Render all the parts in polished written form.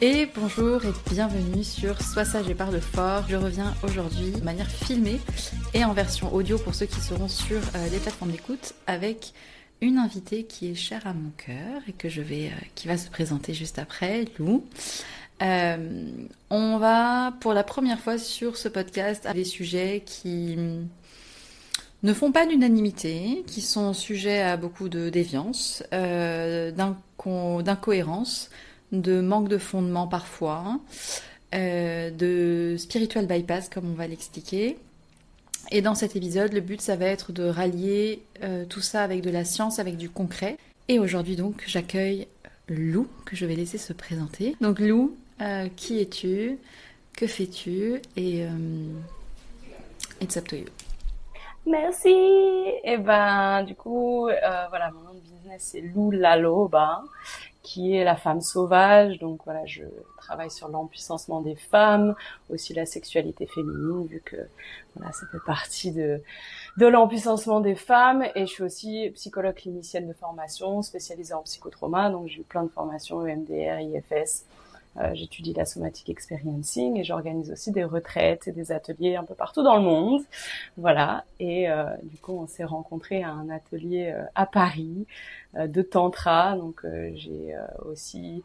Et bonjour et bienvenue sur Sois sage et parle fort. Je reviens aujourd'hui de manière filmée et en version audio pour ceux qui seront sur les plateformes d'écoute avec une invitée qui est chère à mon cœur et qui va se présenter juste après, Lou. On va pour la première fois sur ce podcast à des sujets qui ne font pas l'unanimité, qui sont sujets à beaucoup de déviance, d'incohérence, de manque de fondement parfois, de spiritual bypass comme on va l'expliquer. Et dans cet épisode, le but ça va être de rallier tout ça avec de la science, avec du concret. Et aujourd'hui donc, j'accueille Lou, que je vais laisser se présenter. Donc Lou, qui es-tu? Que fais-tu? Et it's up to you. Merci. Et ben, du coup, voilà, mon nom de business c'est Lou Laloba, qui est la femme sauvage. Donc voilà, je travaille sur l'empuissancement des femmes, aussi la sexualité féminine, vu que voilà, ça fait partie de l'empuissancement des femmes. Et je suis aussi psychologue clinicienne de formation, spécialisée en psychotrauma. Donc j'ai eu plein de formations EMDR, IFS. J'étudie la somatic experiencing et j'organise aussi des retraites et des ateliers un peu partout dans le monde. Voilà. Et du coup, on s'est rencontrés à un atelier à Paris de tantra. Donc j'ai aussi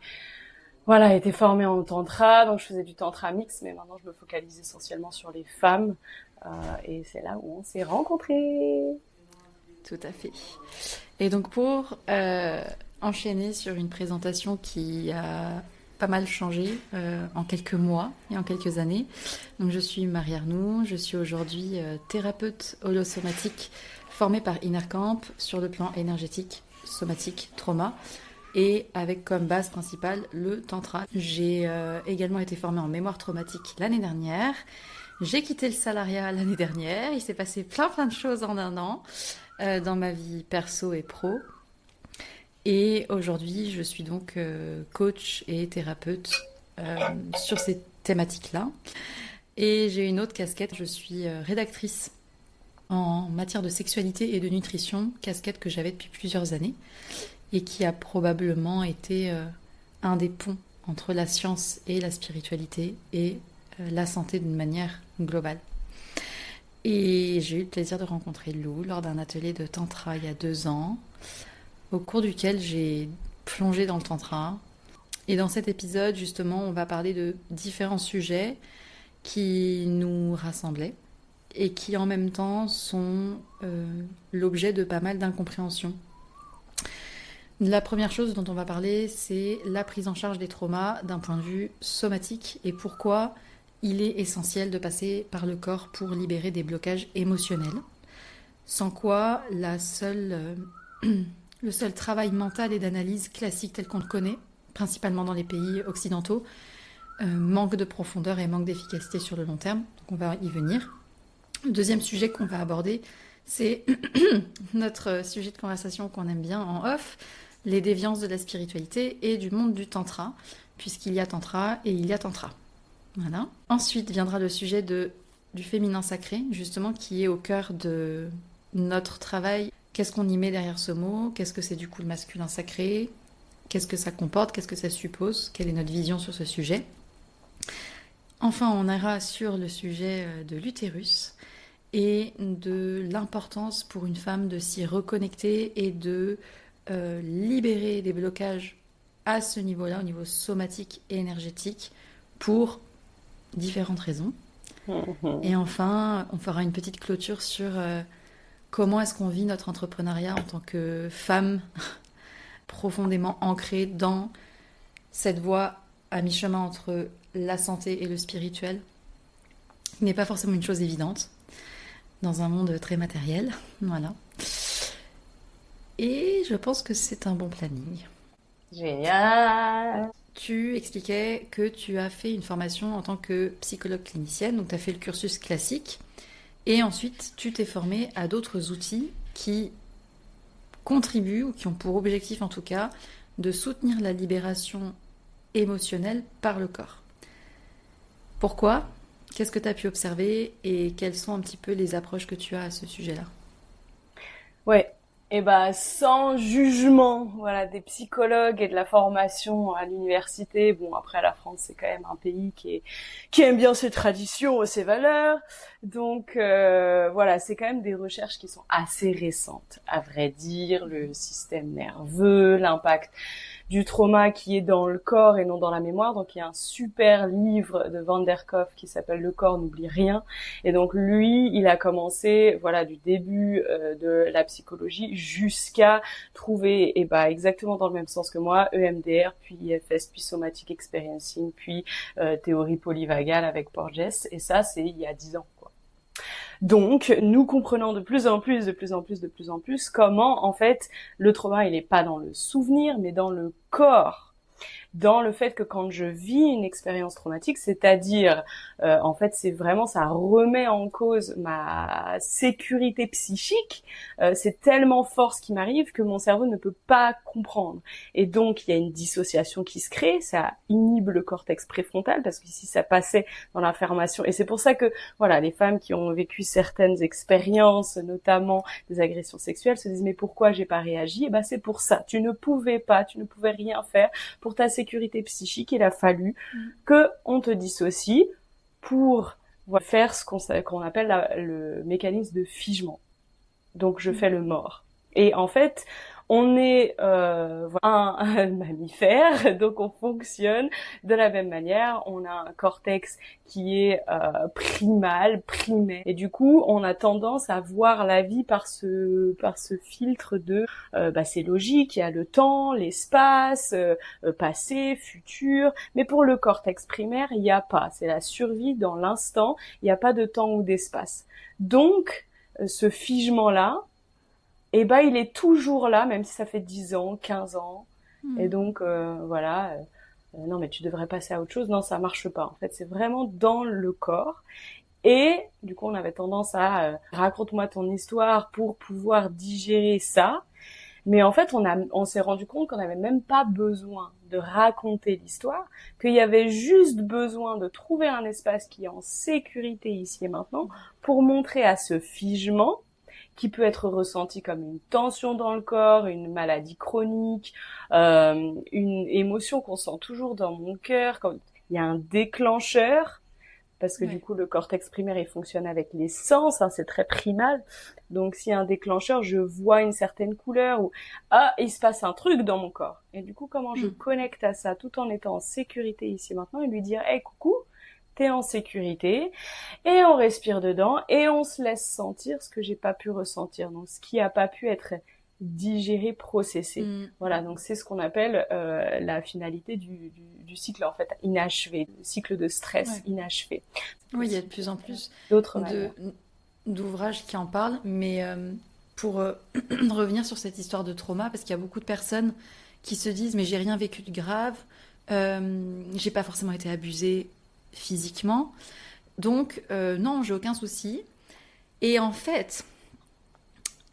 été formée en tantra. Donc je faisais du tantra mix, mais maintenant je me focalise essentiellement sur les femmes. Et c'est là où on s'est rencontrés. Tout à fait. Et donc pour enchaîner sur une présentation qui a pas mal changé en quelques mois et en quelques années. Donc je suis Marie Arnoux, je suis aujourd'hui thérapeute holosomatique formée par Innercamp sur le plan énergétique, somatique, trauma et avec comme base principale le tantra. J'ai également été formée en mémoire traumatique l'année dernière. J'ai quitté le salariat l'année dernière. Il s'est passé plein de choses en un an dans ma vie perso et pro. Et aujourd'hui, je suis donc coach et thérapeute sur ces thématiques-là. Et j'ai une autre casquette, je suis rédactrice en matière de sexualité et de nutrition, casquette que j'avais depuis plusieurs années et qui a probablement été un des ponts entre la science et la spiritualité et la santé d'une manière globale. Et j'ai eu le plaisir de rencontrer Lou lors d'un atelier de tantra il y a 2 ans, au cours duquel j'ai plongé dans le tantra. Et dans cet épisode, justement, on va parler de différents sujets qui nous rassemblaient et qui en même temps sont l'objet de pas mal d'incompréhensions. La première chose dont on va parler, c'est la prise en charge des traumas d'un point de vue somatique et pourquoi il est essentiel de passer par le corps pour libérer des blocages émotionnels. Sans quoi, le seul travail mental et d'analyse classique tel qu'on le connaît, principalement dans les pays occidentaux, manque de profondeur et manque d'efficacité sur le long terme. Donc on va y venir. Le deuxième sujet qu'on va aborder, c'est notre sujet de conversation qu'on aime bien en off, les déviances de la spiritualité et du monde du tantra, puisqu'il y a tantra et il y a tantra. Voilà. Ensuite viendra le sujet du féminin sacré, justement, qui est au cœur de notre travail. Qu'est-ce qu'on y met derrière ce mot? Qu'est-ce que c'est du coup le masculin sacré? Qu'est-ce que ça comporte? Qu'est-ce que ça suppose? Quelle est notre vision sur ce sujet? Enfin, on ira sur le sujet de l'utérus et de l'importance pour une femme de s'y reconnecter et de libérer des blocages à ce niveau-là, au niveau somatique et énergétique, pour différentes raisons. Et enfin, on fera une petite clôture sur comment est-ce qu'on vit notre entrepreneuriat en tant que femme profondément ancrée dans cette voie à mi-chemin entre la santé et le spirituel, qui n'est pas forcément une chose évidente dans un monde très matériel. Voilà. Et je pense que c'est un bon planning. Génial. Tu expliquais que tu as fait une formation en tant que psychologue clinicienne, donc tu as fait le cursus classique, et ensuite tu t'es formée à d'autres outils qui contribuent, ou qui ont pour objectif en tout cas, de soutenir la libération émotionnelle par le corps. Pourquoi? Qu'est-ce que tu as pu observer et quelles sont un petit peu les approches que tu as à ce sujet-là? Ouais. Et ben sans jugement, voilà, des psychologues et de la formation à l'université. Bon, après la France, c'est quand même un pays qui aime bien ses traditions, ses valeurs. Donc voilà, c'est quand même des recherches qui sont assez récentes, à vrai dire, le système nerveux, l'impact du trauma qui est dans le corps et non dans la mémoire. Donc il y a un super livre de Van der Kolk qui s'appelle Le corps n'oublie rien. Et donc lui, il a commencé, voilà, du début de la psychologie jusqu'à trouver, et bah exactement dans le même sens que moi, EMDR, puis IFS, puis Somatic Experiencing, puis théorie polyvagale avec Porges. Et ça, c'est il y a 10 ans. Donc, nous comprenons de plus en plus comment, en fait, le trauma, il n'est pas dans le souvenir, mais dans le corps. Dans le fait que quand je vis une expérience traumatique, c'est-à-dire, en fait, c'est vraiment, ça remet en cause ma sécurité psychique. C'est tellement fort ce qui m'arrive que mon cerveau ne peut pas comprendre. Et donc, il y a une dissociation qui se crée, ça inhibe le cortex préfrontal, parce que si ça passait dans l'information, et c'est pour ça que, voilà, les femmes qui ont vécu certaines expériences, notamment des agressions sexuelles, se disent, mais pourquoi j'ai pas réagi? Et ben, c'est pour ça. Tu ne pouvais rien faire pour ta sécurité psychique. Il a fallu que on te dissocie pour faire ce qu'on appelle le mécanisme de figement. Donc je fais le mort. Et en fait, on est un mammifère, donc on fonctionne de la même manière. On a un cortex qui est primaire, et du coup, on a tendance à voir la vie par ce filtre de c'est logique, il y a le temps, l'espace, passé, futur. Mais pour le cortex primaire, il n'y a pas. C'est la survie dans l'instant. Il n'y a pas de temps ou d'espace. Donc, ce figement-là, et ben il est toujours là, même si ça fait 10 ans, 15 ans. Et donc, non mais tu devrais passer à autre chose. Non, ça marche pas. En fait, c'est vraiment dans le corps. Et du coup, on avait tendance à raconte-moi ton histoire pour pouvoir digérer ça. Mais en fait, on s'est rendu compte qu'on n'avait même pas besoin de raconter l'histoire, qu'il y avait juste besoin de trouver un espace qui est en sécurité ici et maintenant pour montrer à ce figement qui peut être ressenti comme une tension dans le corps, une maladie chronique, une émotion qu'on sent toujours dans mon cœur, quand il y a un déclencheur, parce que du coup le cortex primaire il fonctionne avec les sens, c'est très primal. Donc s'il y a un déclencheur, je vois une certaine couleur ou il se passe un truc dans mon corps. Et du coup comment je connecte à ça tout en étant en sécurité ici maintenant et lui dire hey coucou, t'es en sécurité, et on respire dedans, et on se laisse sentir ce que j'ai pas pu ressentir, donc ce qui a pas pu être digéré, processé. Voilà, donc c'est ce qu'on appelle la finalité du cycle, en fait, inachevé, le cycle de stress inachevé. Oui, il y a de plus en plus d'ouvrages qui en parlent, mais pour revenir sur cette histoire de trauma, parce qu'il y a beaucoup de personnes qui se disent, mais j'ai rien vécu de grave, j'ai pas forcément été abusée physiquement, donc non, j'ai aucun souci. Et en fait,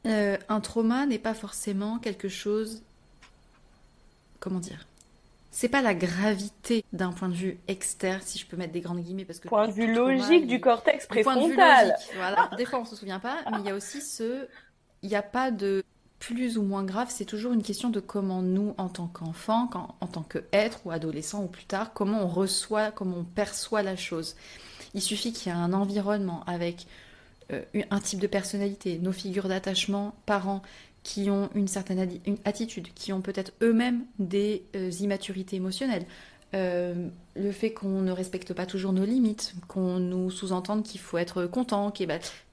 un trauma n'est pas forcément quelque chose, comment dire, c'est pas la gravité d'un point de vue externe, si je peux mettre des grandes guillemets, parce que point de vue logique du cortex préfrontal. Point de vue logique, voilà. Des fois on se souvient pas, mais il y a aussi il n'y a pas de plus ou moins grave, c'est toujours une question de comment nous, en tant qu'enfants, en tant qu'être ou adolescent ou plus tard, comment on reçoit, comment on perçoit la chose. Il suffit qu'il y ait un environnement avec un type de personnalité, nos figures d'attachement, parents qui ont une certaine attitude, qui ont peut-être eux-mêmes des immaturités émotionnelles. Le fait qu'on ne respecte pas toujours nos limites, qu'on nous sous-entende qu'il faut être content,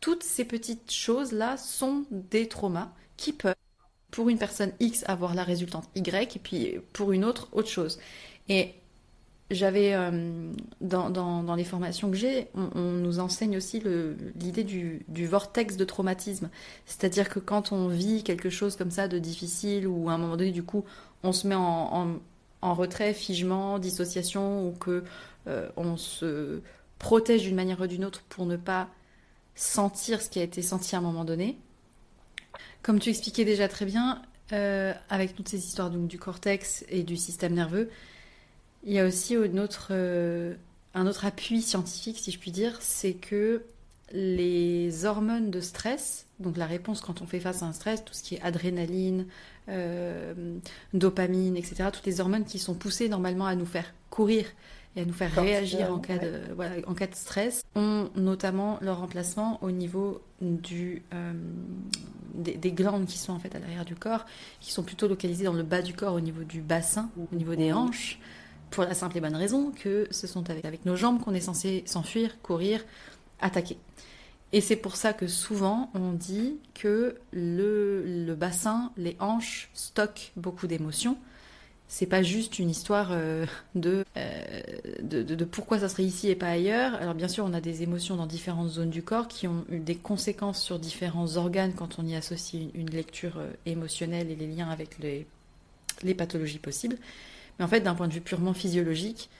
toutes ces petites choses-là sont des traumas qui peuvent, pour une personne X, avoir la résultante Y, et puis pour une autre chose. Et j'avais, dans les formations que j'ai, on nous enseigne aussi l'idée du vortex de traumatisme. C'est-à-dire que quand on vit quelque chose comme ça de difficile, ou à un moment donné, du coup, on se met en retrait, figement, dissociation, ou que on se protège d'une manière ou d'une autre pour ne pas sentir ce qui a été senti à un moment donné. Comme tu expliquais déjà très bien, avec toutes ces histoires donc, du cortex et du système nerveux, il y a aussi un autre appui scientifique, si je puis dire, c'est que les hormones de stress, donc la réponse quand on fait face à un stress, tout ce qui est adrénaline, dopamine, etc., toutes les hormones qui sont poussées normalement à nous faire courir et à nous faire réagir en cas en cas de stress, ont notamment leur remplacement au niveau des glandes qui sont en fait à l'arrière du corps, qui sont plutôt localisées dans le bas du corps, au niveau du bassin, au niveau des hanches, pour la simple et bonne raison que ce sont avec nos jambes qu'on est censé s'enfuir, courir, attaquer. Et c'est pour ça que souvent on dit que le bassin, les hanches stockent beaucoup d'émotions. C'est pas juste une histoire de pourquoi ça serait ici et pas ailleurs. Alors bien sûr, on a des émotions dans différentes zones du corps qui ont eu des conséquences sur différents organes quand on y associe une lecture émotionnelle et les liens avec les pathologies possibles. Mais en fait, d'un point de vue purement physiologique,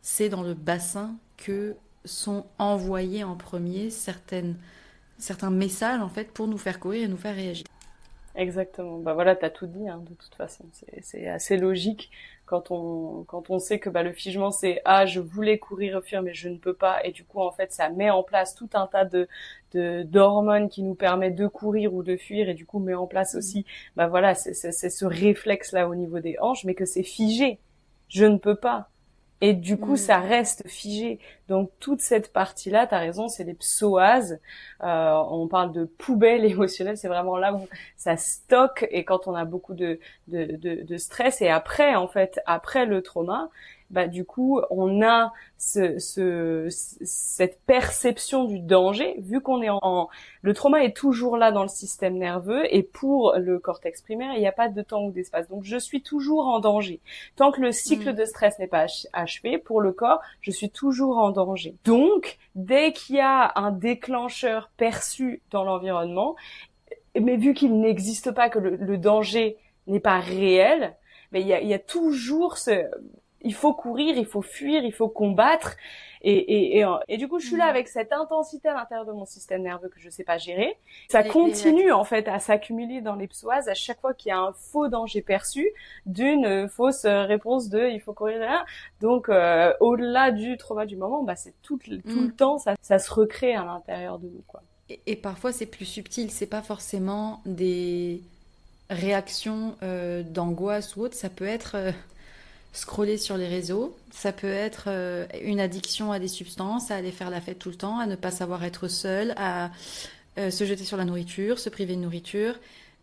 c'est dans le bassin que sont envoyés en premier certains messages en fait pour nous faire courir et nous faire réagir. Exactement. Bah voilà, t'as tout dit, hein, de toute façon. C'est assez logique quand on sait que le figement c'est je voulais courir fuir mais je ne peux pas, et du coup en fait ça met en place tout un tas d'hormones qui nous permettent de courir ou de fuir, et du coup met en place aussi voilà, c'est ce réflexe là au niveau des hanches, mais que c'est figé. Je ne peux pas. Et du coup, ça reste figé. Donc, toute cette partie-là, t'as raison, c'est les psoas. On parle de poubelle émotionnelle. C'est vraiment là où ça stocke. Et quand on a beaucoup de stress, et après, en fait, après le trauma, du coup, on a cette perception du danger, vu qu'on est le trauma est toujours là dans le système nerveux, et pour le cortex primaire, il n'y a pas de temps ou d'espace. Donc, je suis toujours en danger. Tant que le cycle de stress n'est pas achevé, pour le corps, je suis toujours en danger. Donc, dès qu'il y a un déclencheur perçu dans l'environnement, mais vu qu'il n'existe pas, que le danger n'est pas réel, il y a toujours il faut courir, il faut fuir, il faut combattre, et du coup je suis là avec cette intensité à l'intérieur de mon système nerveux que je sais pas gérer. Ça continue en fait à s'accumuler dans les psoas à chaque fois qu'il y a un faux danger perçu, d'une fausse réponse de il faut courir là. Donc au-delà du trauma du moment, c'est tout le temps ça se recrée à l'intérieur de nous, quoi. Et parfois c'est plus subtil, c'est pas forcément des réactions d'angoisse ou autre, ça peut être scroller sur les réseaux, ça peut être une addiction à des substances, à aller faire la fête tout le temps, à ne pas savoir être seul, à se jeter sur la nourriture, se priver de nourriture.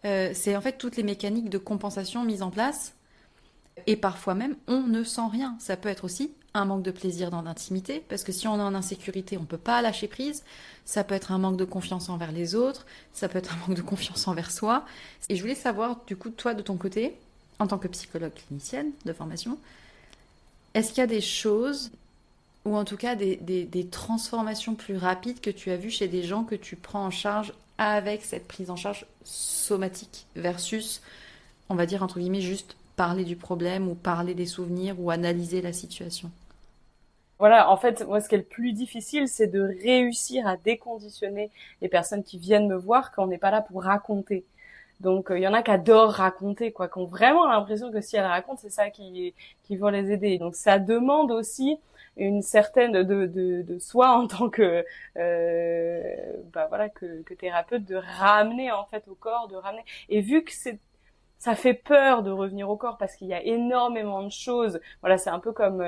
C'est en fait toutes les mécaniques de compensation mises en place. Et parfois même, on ne sent rien. Ça peut être aussi un manque de plaisir dans l'intimité, parce que si on est en insécurité, on ne peut pas lâcher prise. Ça peut être un manque de confiance envers les autres, ça peut être un manque de confiance envers soi. Et je voulais savoir, du coup, toi, de ton côté, en tant que psychologue clinicienne de formation, est-ce qu'il y a des choses, ou en tout cas des transformations plus rapides que tu as vues chez des gens que tu prends en charge avec cette prise en charge somatique versus, on va dire, entre guillemets, juste parler du problème ou parler des souvenirs ou analyser la situation? Voilà, en fait, moi, ce qui est le plus difficile, c'est de réussir à déconditionner les personnes qui viennent me voir quand on n'est pas là pour raconter. Donc, il y en a qui adorent raconter, quoi, qui ont vraiment l'impression que si elles racontent, c'est ça qui vont les aider. Donc, ça demande aussi une certaine de soi en tant que que thérapeute, de ramener en fait au corps, de ramener. Et vu que ça fait peur de revenir au corps parce qu'il y a énormément de choses. Voilà, c'est un peu comme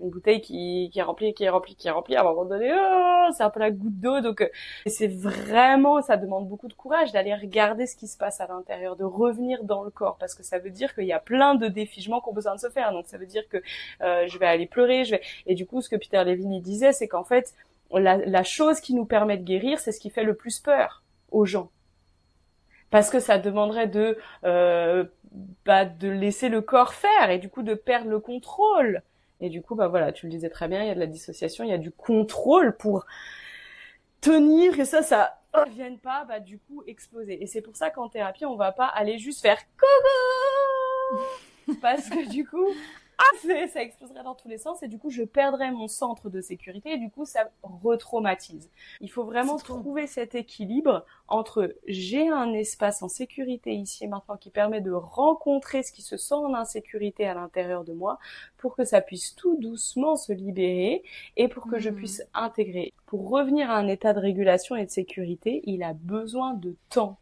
une bouteille qui est remplie, qui est remplie, qui est remplie. À un moment donné, c'est un peu la goutte d'eau. Donc, c'est vraiment, ça demande beaucoup de courage d'aller regarder ce qui se passe à l'intérieur, de revenir dans le corps, parce que ça veut dire qu'il y a plein de défigements qui ont besoin de se faire. Donc, ça veut dire que je vais aller pleurer, et du coup, ce que Peter Levine il disait, c'est qu'en fait, la chose qui nous permet de guérir, c'est ce qui fait le plus peur aux gens. Parce que ça demanderait de laisser le corps faire, et du coup de perdre le contrôle. Et du coup, voilà, tu le disais très bien, il y a de la dissociation, il y a du contrôle pour tenir, et ça ne vienne pas, du coup, exploser. Et c'est pour ça qu'en thérapie, on va pas aller juste faire coucou, parce que du coup, ça exploserait dans tous les sens et du coup je perdrais mon centre de sécurité et du coup ça retraumatise. Il faut vraiment trouver cet équilibre entre j'ai un espace en sécurité ici et maintenant qui permet de rencontrer ce qui se sent en insécurité à l'intérieur de moi pour que ça puisse tout doucement se libérer et pour que je puisse intégrer. Pour revenir à un état de régulation et de sécurité, il a besoin de temps.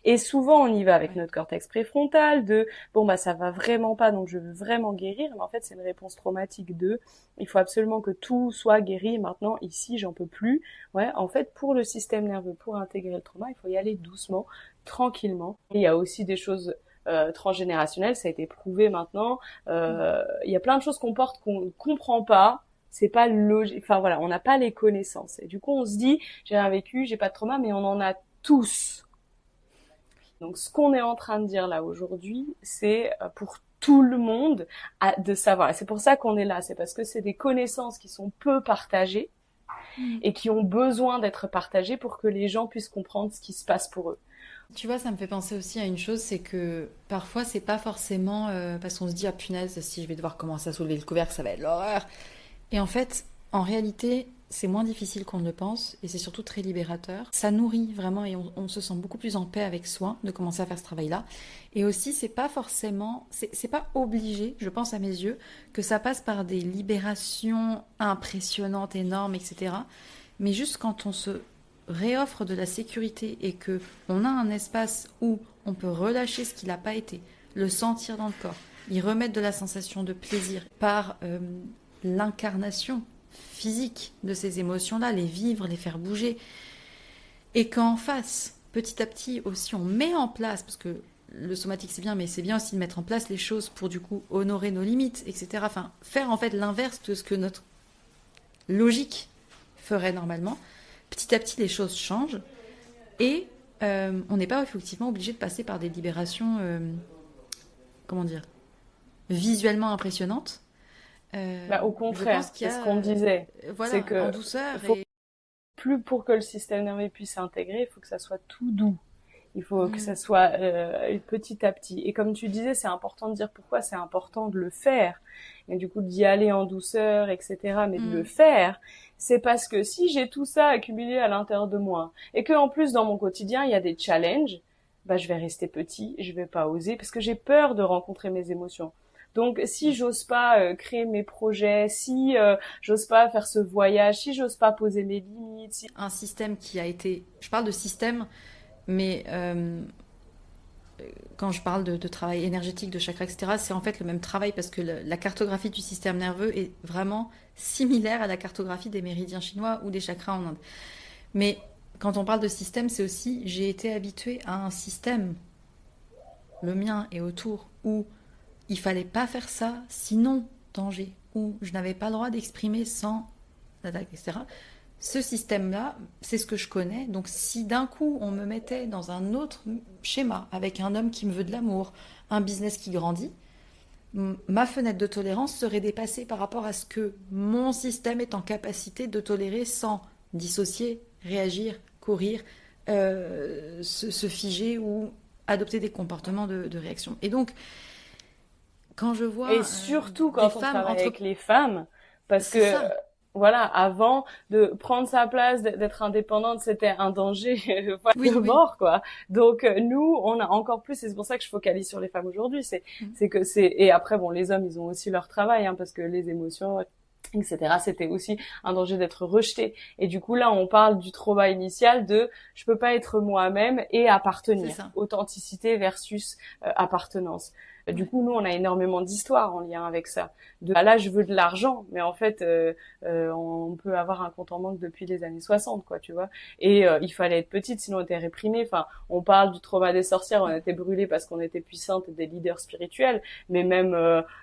Et souvent, on y va avec notre cortex préfrontal de bon bah ça va vraiment pas, donc je veux vraiment guérir. Mais en fait, c'est une réponse traumatique de il faut absolument que tout soit guéri. Maintenant, ici, j'en peux plus. Ouais, en fait, pour le système nerveux, pour intégrer le trauma, il faut y aller doucement, tranquillement. Et il y a aussi des choses transgénérationnelles, ça a été prouvé maintenant. Il y a plein de choses qu'on porte qu'on ne comprend pas. C'est pas logique. Enfin voilà, on n'a pas les connaissances. Et du coup, on se dit j'ai rien vécu, j'ai pas de trauma, mais on en a tous. Donc, ce qu'on est en train de dire là aujourd'hui, c'est pour tout le monde de savoir. Et c'est pour ça qu'on est là. C'est parce que c'est des connaissances qui sont peu partagées et qui ont besoin d'être partagées pour que les gens puissent comprendre ce qui se passe pour eux. Tu vois, ça me fait penser aussi à une chose, c'est que parfois, c'est pas forcément parce qu'on se dit, ah punaise, si je vais devoir commencer à soulever le couvercle, ça va être l'horreur. Et en fait, en réalité, c'est moins difficile qu'on ne le pense et c'est surtout très libérateur. Ça nourrit vraiment et on se sent beaucoup plus en paix avec soi de commencer à faire ce travail-là. Et aussi, c'est pas forcément, c'est pas obligé, je pense à mes yeux, que ça passe par des libérations impressionnantes, énormes, etc. Mais juste quand on se réoffre de la sécurité et que on a un espace où on peut relâcher ce qui n'a pas été, le sentir dans le corps, y remettre de la sensation de plaisir par l'incarnation physique de ces émotions-là, les vivre, les faire bouger. Et qu'en face, petit à petit aussi, on met en place, parce que le somatique c'est bien, mais c'est bien aussi de mettre en place les choses pour du coup honorer nos limites, etc. Enfin, faire en fait l'inverse de ce que notre logique ferait normalement. Petit à petit, les choses changent et on n'est pas effectivement obligé de passer par des libérations, comment dire, visuellement impressionnantes. Au contraire, c'est ce qu'on disait. Voilà, c'est que en douceur. Plus pour que le système nerveux puisse s'intégrer, il faut que ça soit tout doux. Il faut que ça soit petit à petit. Et comme tu disais, c'est important de dire pourquoi c'est important de le faire. Et du coup, d'y aller en douceur, etc. Mais de le faire, c'est parce que si j'ai tout ça accumulé à l'intérieur de moi, et que en plus dans mon quotidien, il y a des challenges, bah je vais rester petit, je vais pas oser, parce que j'ai peur de rencontrer mes émotions. Donc, si j'ose pas créer mes projets, si j'ose pas faire ce voyage, si j'ose pas poser mes limites, un système qui a été, je parle de système, mais quand je parle de travail énergétique, de chakra, etc., c'est en fait le même travail parce que la cartographie du système nerveux est vraiment similaire à la cartographie des méridiens chinois ou des chakras en Inde. Mais quand on parle de système, c'est aussi, j'ai été habituée à un système, le mien et autour, où il fallait pas faire ça, sinon danger, où je n'avais pas le droit d'exprimer sans attaque, etc. Ce système-là, c'est ce que je connais. Donc si d'un coup on me mettait dans un autre schéma, avec un homme qui me veut de l'amour, un business qui grandit, ma fenêtre de tolérance serait dépassée par rapport à ce que mon système est en capacité de tolérer sans dissocier, réagir, courir, se figer ou adopter des comportements de réaction. Et donc, quand je vois et surtout quand on travaille avec les femmes, parce que voilà, avant de prendre sa place, d'être indépendante, c'était un danger de mort, quoi. Donc nous, on a encore plus, et c'est pour ça que je focalise sur les femmes aujourd'hui. C'est que et après bon, les hommes, ils ont aussi leur travail, hein, parce que les émotions, etc. C'était aussi un danger d'être rejeté. Et du coup, là, on parle du trauma initial de je peux pas être moi-même et appartenir. Authenticité versus appartenance. Du coup, nous, on a énormément d'histoires en lien avec ça. Là, je veux de l'argent, mais en fait, on peut avoir un compte en banque depuis les années 60, quoi, tu vois. Et il fallait être petite, sinon on était réprimé. Enfin, on parle du trauma des sorcières, on était brûlés parce qu'on était puissantes et des leaders spirituels, mais même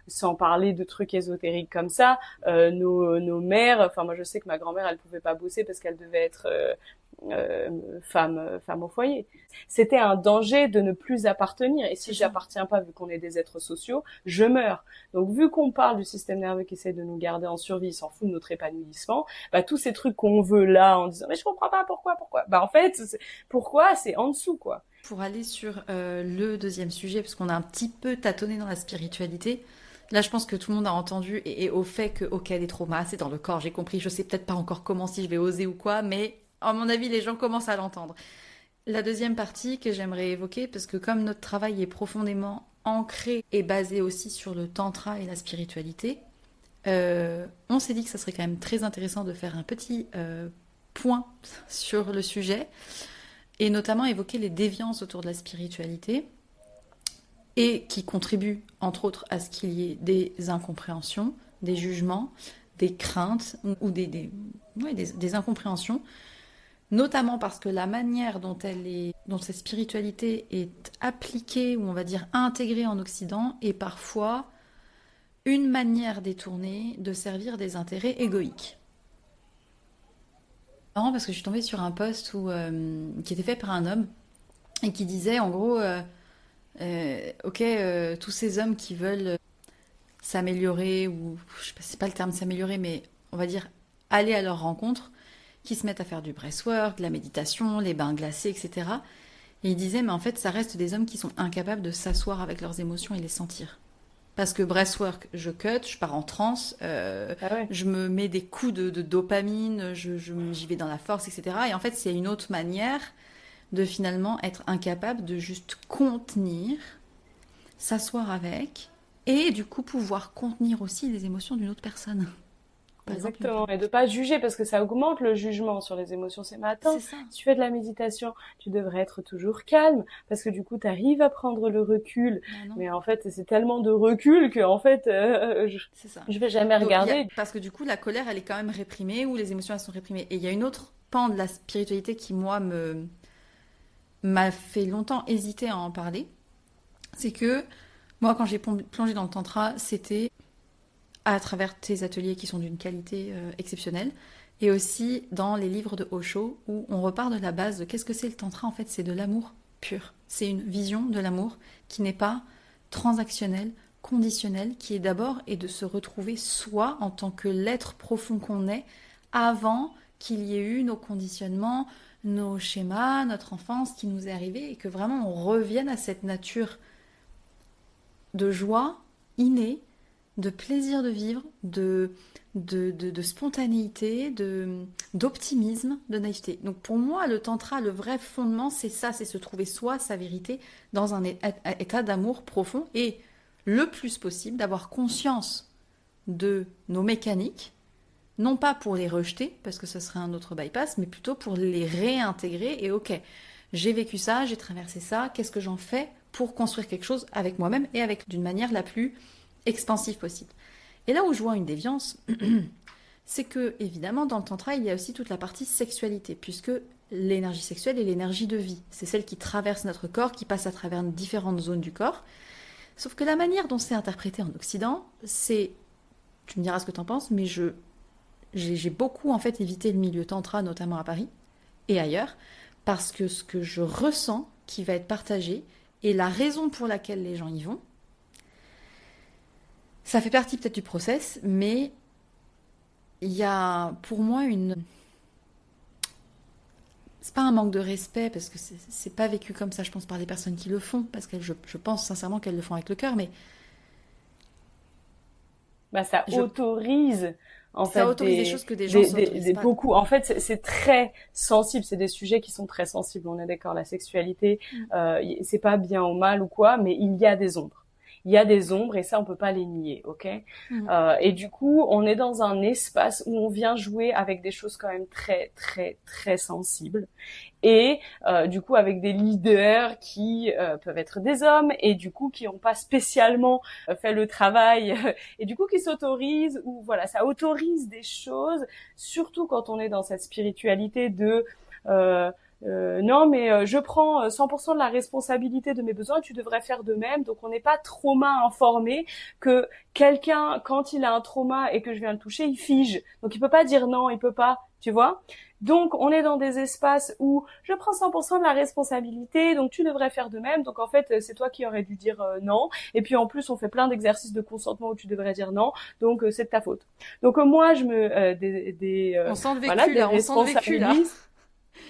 sans parler de trucs ésotériques comme ça, nos mères. Enfin, moi, je sais que ma grand-mère, elle pouvait pas bosser parce qu'elle devait être femme au foyer. C'était un danger de ne plus appartenir. Et si j'appartiens pas, vu qu'on est des êtres sociaux, je meurs. Donc, vu qu'on parle du système nerveux qui essaie de nous garder en survie, il s'en fout de notre épanouissement, bah, tous ces trucs qu'on veut là, en disant, mais je comprends pas pourquoi. Bah, en fait, pourquoi, c'est en dessous, quoi. Pour aller sur le deuxième sujet, parce qu'on a un petit peu tâtonné dans la spiritualité, Là, je pense que tout le monde a entendu et au fait que, ok, des traumas, c'est dans le corps, j'ai compris, je sais peut-être pas encore comment, si je vais oser ou quoi, mais à mon avis, les gens commencent à l'entendre. La deuxième partie que j'aimerais évoquer, parce que comme notre travail est profondément ancré et basé aussi sur le tantra et la spiritualité, on s'est dit que ça serait quand même très intéressant de faire un petit point sur le sujet et notamment évoquer les déviances autour de la spiritualité et qui contribuent entre autres à ce qu'il y ait des incompréhensions, des jugements, des craintes ou des incompréhensions, notamment parce que la manière dont cette spiritualité est appliquée ou on va dire intégrée en Occident est parfois une manière détournée de servir des intérêts égoïques. C'est marrant parce que je suis tombée sur un post qui était fait par un homme et qui disait en gros, ok, tous ces hommes qui veulent s'améliorer ou je sais pas, c'est pas le terme s'améliorer, mais on va dire aller à leur rencontre, qui se mettent à faire du breathwork, de la méditation, les bains glacés, etc. Et il disait, mais en fait, ça reste des hommes qui sont incapables de s'asseoir avec leurs émotions et les sentir. Parce que breathwork, je cut, je pars en transe, Ah ouais. je me mets des coups de dopamine, j'y vais dans la force, etc. Et en fait, c'est une autre manière de finalement être incapable de juste contenir, s'asseoir avec, et du coup pouvoir contenir aussi les émotions d'une autre personne. Par exemple, une Exactement, femme. et de pas juger parce que ça augmente le jugement sur les émotions. C'est mais C'est attends, ça. si tu fais de la méditation, tu devrais être toujours calme parce que du coup tu arrives à prendre le recul. Bah non. Mais en fait, c'est tellement de recul que en fait C'est ça. je vais jamais Donc, regarder. parce que du coup, la colère, elle est quand même réprimée ou les émotions, elles sont réprimées. Et il y a une autre pan de la spiritualité qui, moi, m'a fait longtemps hésiter à en parler. C'est que, moi, quand j'ai plongé dans le tantra, c'était à travers tes ateliers qui sont d'une qualité exceptionnelle et aussi dans les livres de Osho où on repart de la base de qu'est-ce que c'est le tantra. En fait, c'est de l'amour pur. C'est une vision de l'amour qui n'est pas transactionnelle, conditionnelle, qui est d'abord et de se retrouver soi en tant que l'être profond qu'on est avant qu'il y ait eu nos conditionnements, nos schémas, notre enfance qui nous est arrivée et que vraiment on revienne à cette nature de joie innée, de plaisir de vivre, de spontanéité, d'optimisme, de naïveté. Donc pour moi, le tantra, le vrai fondement, c'est ça, c'est se trouver soi, sa vérité, dans un état d'amour profond et le plus possible d'avoir conscience de nos mécaniques, non pas pour les rejeter, parce que ce serait un autre bypass, mais plutôt pour les réintégrer et ok, j'ai vécu ça, j'ai traversé ça, qu'est-ce que j'en fais pour construire quelque chose avec moi-même et avec d'une manière la plus expansive possible. Et là où je vois une déviance, c'est que, évidemment, dans le tantra, il y a aussi toute la partie sexualité, puisque l'énergie sexuelle est l'énergie de vie. C'est celle qui traverse notre corps, qui passe à travers différentes zones du corps. Sauf que la manière dont c'est interprété en Occident, c'est, tu me diras ce que tu en penses, mais j'ai beaucoup en fait évité le milieu tantra, notamment à Paris et ailleurs, parce que ce que je ressens qui va être partagé et la raison pour laquelle les gens y vont, ça fait partie peut-être du process, mais il y a pour moi une... C'est pas un manque de respect, parce que c'est pas vécu comme ça, je pense, par les personnes qui le font, parce que je pense sincèrement qu'elles le font avec le cœur, mais Bah ça je, autorise en ça fait autorise des choses que des gens s'autorisent des pas. beaucoup en fait c'est très sensible, c'est des sujets qui sont très sensibles, on est d'accord, la sexualité c'est pas bien ou mal ou quoi, mais il y a des ombres, il y a des ombres et ça on peut pas les nier, ok. Mm. Et du coup on est dans un espace où on vient jouer avec des choses quand même très très très sensibles et du coup avec des leaders qui peuvent être des hommes et du coup qui n'ont pas spécialement fait le travail et du coup qui s'autorisent, ou voilà, ça autorise des choses, surtout quand on est dans cette spiritualité de non mais je prends 100% de la responsabilité de mes besoins, tu devrais faire de même. Donc on n'est pas trauma informé que quelqu'un, quand il a un trauma et que je viens le toucher, il fige, donc il peut pas dire non, il peut pas, tu vois. Donc, on est dans des espaces où je prends 100% de la responsabilité, donc tu devrais faire de même. Donc, en fait, c'est toi qui aurais dû dire non. Et puis, en plus, on fait plein d'exercices de consentement où tu devrais dire non. Donc, c'est de ta faute. Donc, moi, je me On sent le voilà, vécu là, on sent le vécu là. déresponsabilise.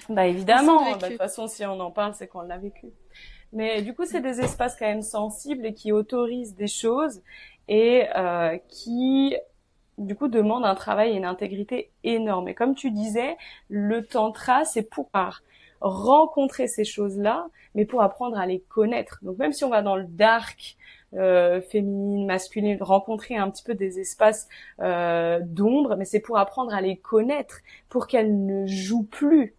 Bah On sent le évidemment. Bah, de toute vécu. façon, si on en parle, c'est qu'on l'a vécu. Mais du coup, c'est des espaces quand même sensibles et qui autorisent des choses. et qui du coup demande un travail et une intégrité énorme. Et comme tu disais, le tantra, c'est pour rencontrer ces choses-là, mais pour apprendre à les connaître. Donc même si on va dans le dark, féminine, masculine, rencontrer un petit peu des espaces d'ombre, mais c'est pour apprendre à les connaître, pour qu'elles ne jouent plus.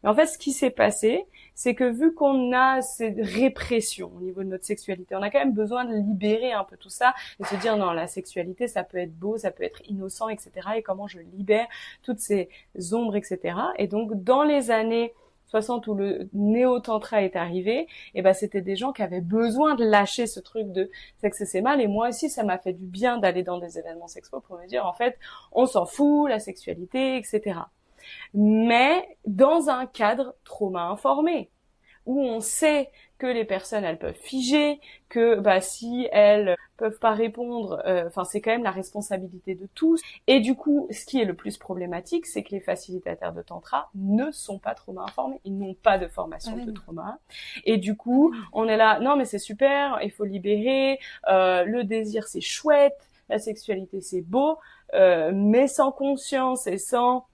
Mais en fait, ce qui s'est passé, c'est que vu qu'on a cette répression au niveau de notre sexualité, on a quand même besoin de libérer un peu tout ça et se dire non, la sexualité, ça peut être beau, ça peut être innocent, etc. Et comment je libère toutes ces ombres, etc. Et donc, dans les années 60 où le néo-tantra est arrivé, et ben c'était des gens qui avaient besoin de lâcher ce truc de sexe c'est mal, et moi aussi ça m'a fait du bien d'aller dans des événements sexuels pour me dire en fait on s'en fout, la sexualité, etc. Mais dans un cadre trauma informé, où on sait que les personnes elles peuvent figer, que si elles peuvent pas répondre, c'est quand même la responsabilité de tous. Et du coup, ce qui est le plus problématique, c'est que les facilitateurs de tantra ne sont pas trauma informés, ils n'ont pas de formation de trauma. Et du coup, on est là, non mais c'est super, il faut libérer, le désir c'est chouette, la sexualité c'est beau, mais sans conscience et sans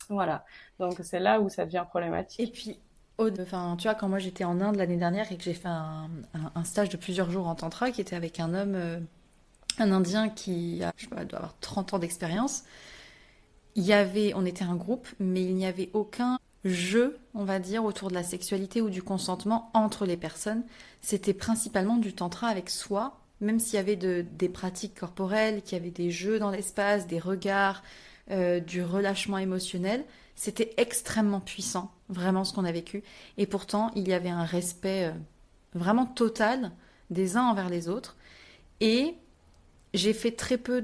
voilà. Donc c'est là où ça devient problématique. Et puis, tu vois, quand moi j'étais en Inde l'année dernière et que j'ai fait un stage de plusieurs jours en tantra qui était avec un homme, un Indien qui a, je sais pas, doit avoir 30 ans d'expérience, on était un groupe, mais il n'y avait aucun jeu, on va dire, autour de la sexualité ou du consentement entre les personnes. C'était principalement du tantra avec soi, même s'il y avait des pratiques corporelles, qu'il y avait des jeux dans l'espace, des regards, du relâchement émotionnel. C'était extrêmement puissant, vraiment ce qu'on a vécu. Et pourtant, il y avait un respect vraiment total des uns envers les autres. Et j'ai fait très peu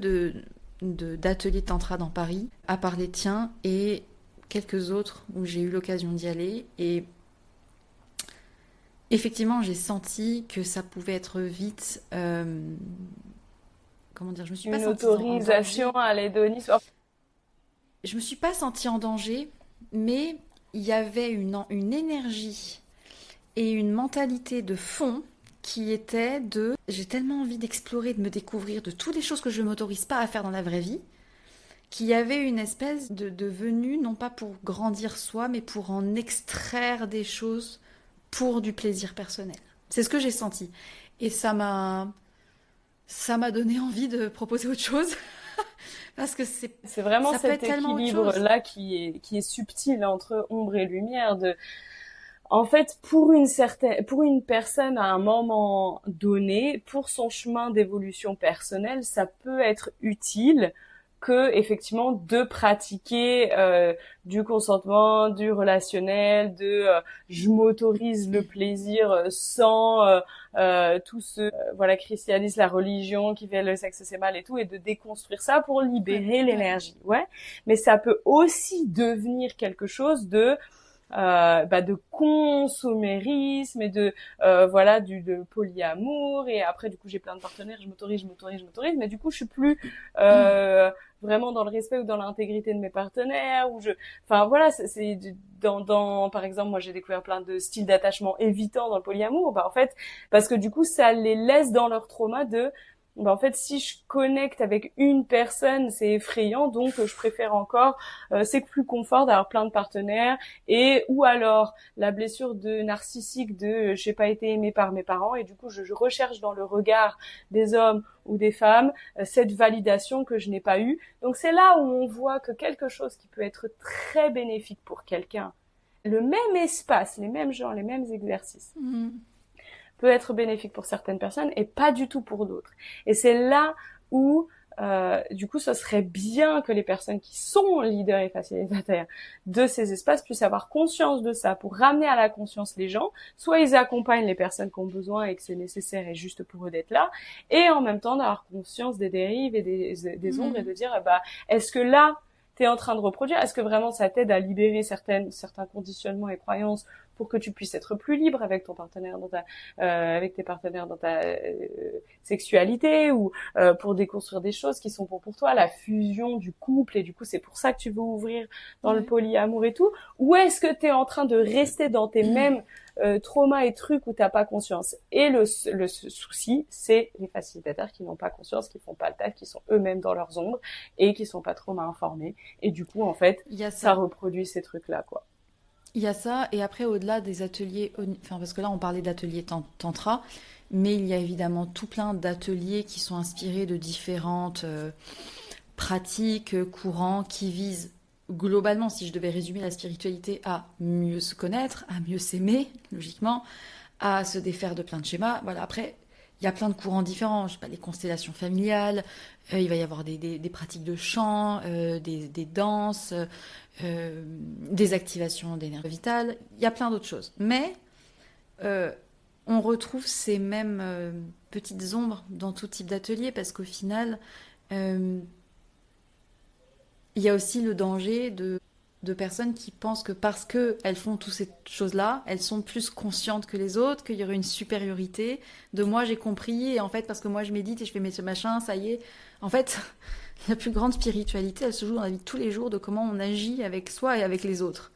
d'ateliers tantra dans Paris, à part les tiens et quelques autres où j'ai eu l'occasion d'y aller. Et effectivement, j'ai senti que ça pouvait être vite... comment dire, je me suis pas une sentie autorisation à l'hédonisme. Je me suis pas sentie en danger, mais il y avait une énergie et une mentalité de fond qui était de j'ai tellement envie d'explorer, de me découvrir, de toutes les choses que je ne m'autorise pas à faire dans la vraie vie, qu'il y avait une espèce de venue, non pas pour grandir soi, mais pour en extraire des choses pour du plaisir personnel. C'est ce que j'ai senti. Et ça m'a donné envie de proposer autre chose. Parce que c'est vraiment ça cet équilibre-là qui est subtil entre ombre et lumière. En fait, pour une personne à un moment donné, pour son chemin d'évolution personnelle, ça peut être utile que effectivement de pratiquer du consentement, du relationnel, je m'autorise le plaisir sans tout ce christianisme, la religion qui fait le sexe c'est mal et tout, et de déconstruire ça pour libérer l'énergie. Ouais. Mais ça peut aussi devenir quelque chose de consommérisme et de polyamour, et après du coup j'ai plein de partenaires, je m'autorise, mais du coup je suis plus vraiment dans le respect ou dans l'intégrité de mes partenaires, c'est par exemple moi j'ai découvert plein de styles d'attachement évitants dans le polyamour, en fait parce que du coup ça les laisse dans leur trauma de en fait, si je connecte avec une personne, c'est effrayant, donc je préfère encore, c'est plus confort d'avoir plein de partenaires, et ou alors la blessure de narcissique de j'ai pas été aimée par mes parents, et du coup je recherche dans le regard des hommes ou des femmes cette validation que je n'ai pas eue. Donc c'est là où on voit que quelque chose qui peut être très bénéfique pour quelqu'un, le même espace, les mêmes gens, les mêmes exercices, peut être bénéfique pour certaines personnes et pas du tout pour d'autres. Et c'est là où, du coup, ce serait bien que les personnes qui sont leaders et facilitateurs de ces espaces puissent avoir conscience de ça pour ramener à la conscience les gens. Soit ils accompagnent les personnes qui ont besoin et que c'est nécessaire et juste pour eux d'être là, et en même temps d'avoir conscience des dérives et des ombres, et de dire, est-ce que là, t'es en train de reproduire, est-ce que vraiment ça t'aide à libérer certains conditionnements et croyances pour que tu puisses être plus libre avec ton partenaire avec tes partenaires dans ta sexualité, ou pour déconstruire des choses qui sont pour toi, la fusion du couple, et du coup c'est pour ça que tu veux ouvrir dans le polyamour et tout, ou est-ce que tu es en train de rester dans tes mêmes traumas et trucs où t'as pas conscience? Et le souci, c'est les facilitateurs qui n'ont pas conscience, qui font pas le taf, qui sont eux-mêmes dans leurs ombres et qui sont pas trop mal informés. Et du coup, en fait, ça reproduit ces trucs-là, quoi. Il y a ça, et après, au-delà des ateliers, enfin, parce que là, on parlait d'ateliers tantra, mais il y a évidemment tout plein d'ateliers qui sont inspirés de différentes pratiques, courants, qui visent globalement, si je devais résumer la spiritualité, à mieux se connaître, à mieux s'aimer, logiquement, à se défaire de plein de schémas. Voilà, après, il y a plein de courants différents, je sais pas, les constellations familiales, il va y avoir des pratiques de chant, des danses, des activations d'énergie vitale, il y a plein d'autres choses. Mais on retrouve ces mêmes petites ombres dans tout type d'atelier, parce qu'au final, il y a aussi le danger de personnes qui pensent que parce qu'elles font toutes ces choses-là, elles sont plus conscientes que les autres, qu'il y aurait une supériorité de moi j'ai compris, et en fait parce que moi je médite et je fais mes machins, ça y est. En fait, la plus grande spiritualité, elle se joue dans la vie de tous les jours, de comment on agit avec soi et avec les autres.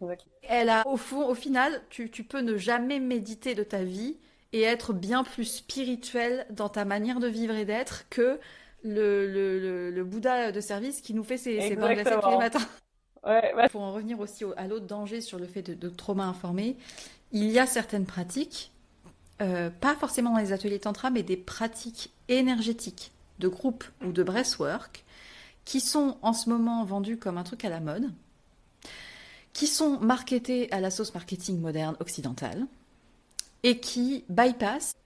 Ouais. Elle a, au fond, au final, tu peux ne jamais méditer de ta vie et être bien plus spirituel dans ta manière de vivre et d'être que le Bouddha de service qui nous fait ses bains glacés tous les matins. Ouais. Pour en revenir aussi à l'autre danger sur le fait de trauma informé, il y a certaines pratiques, pas forcément dans les ateliers tantra, mais des pratiques énergétiques de groupe ou de breathwork, qui sont en ce moment vendues comme un truc à la mode, qui sont marketées à la sauce marketing moderne occidentale, et qui bypassent,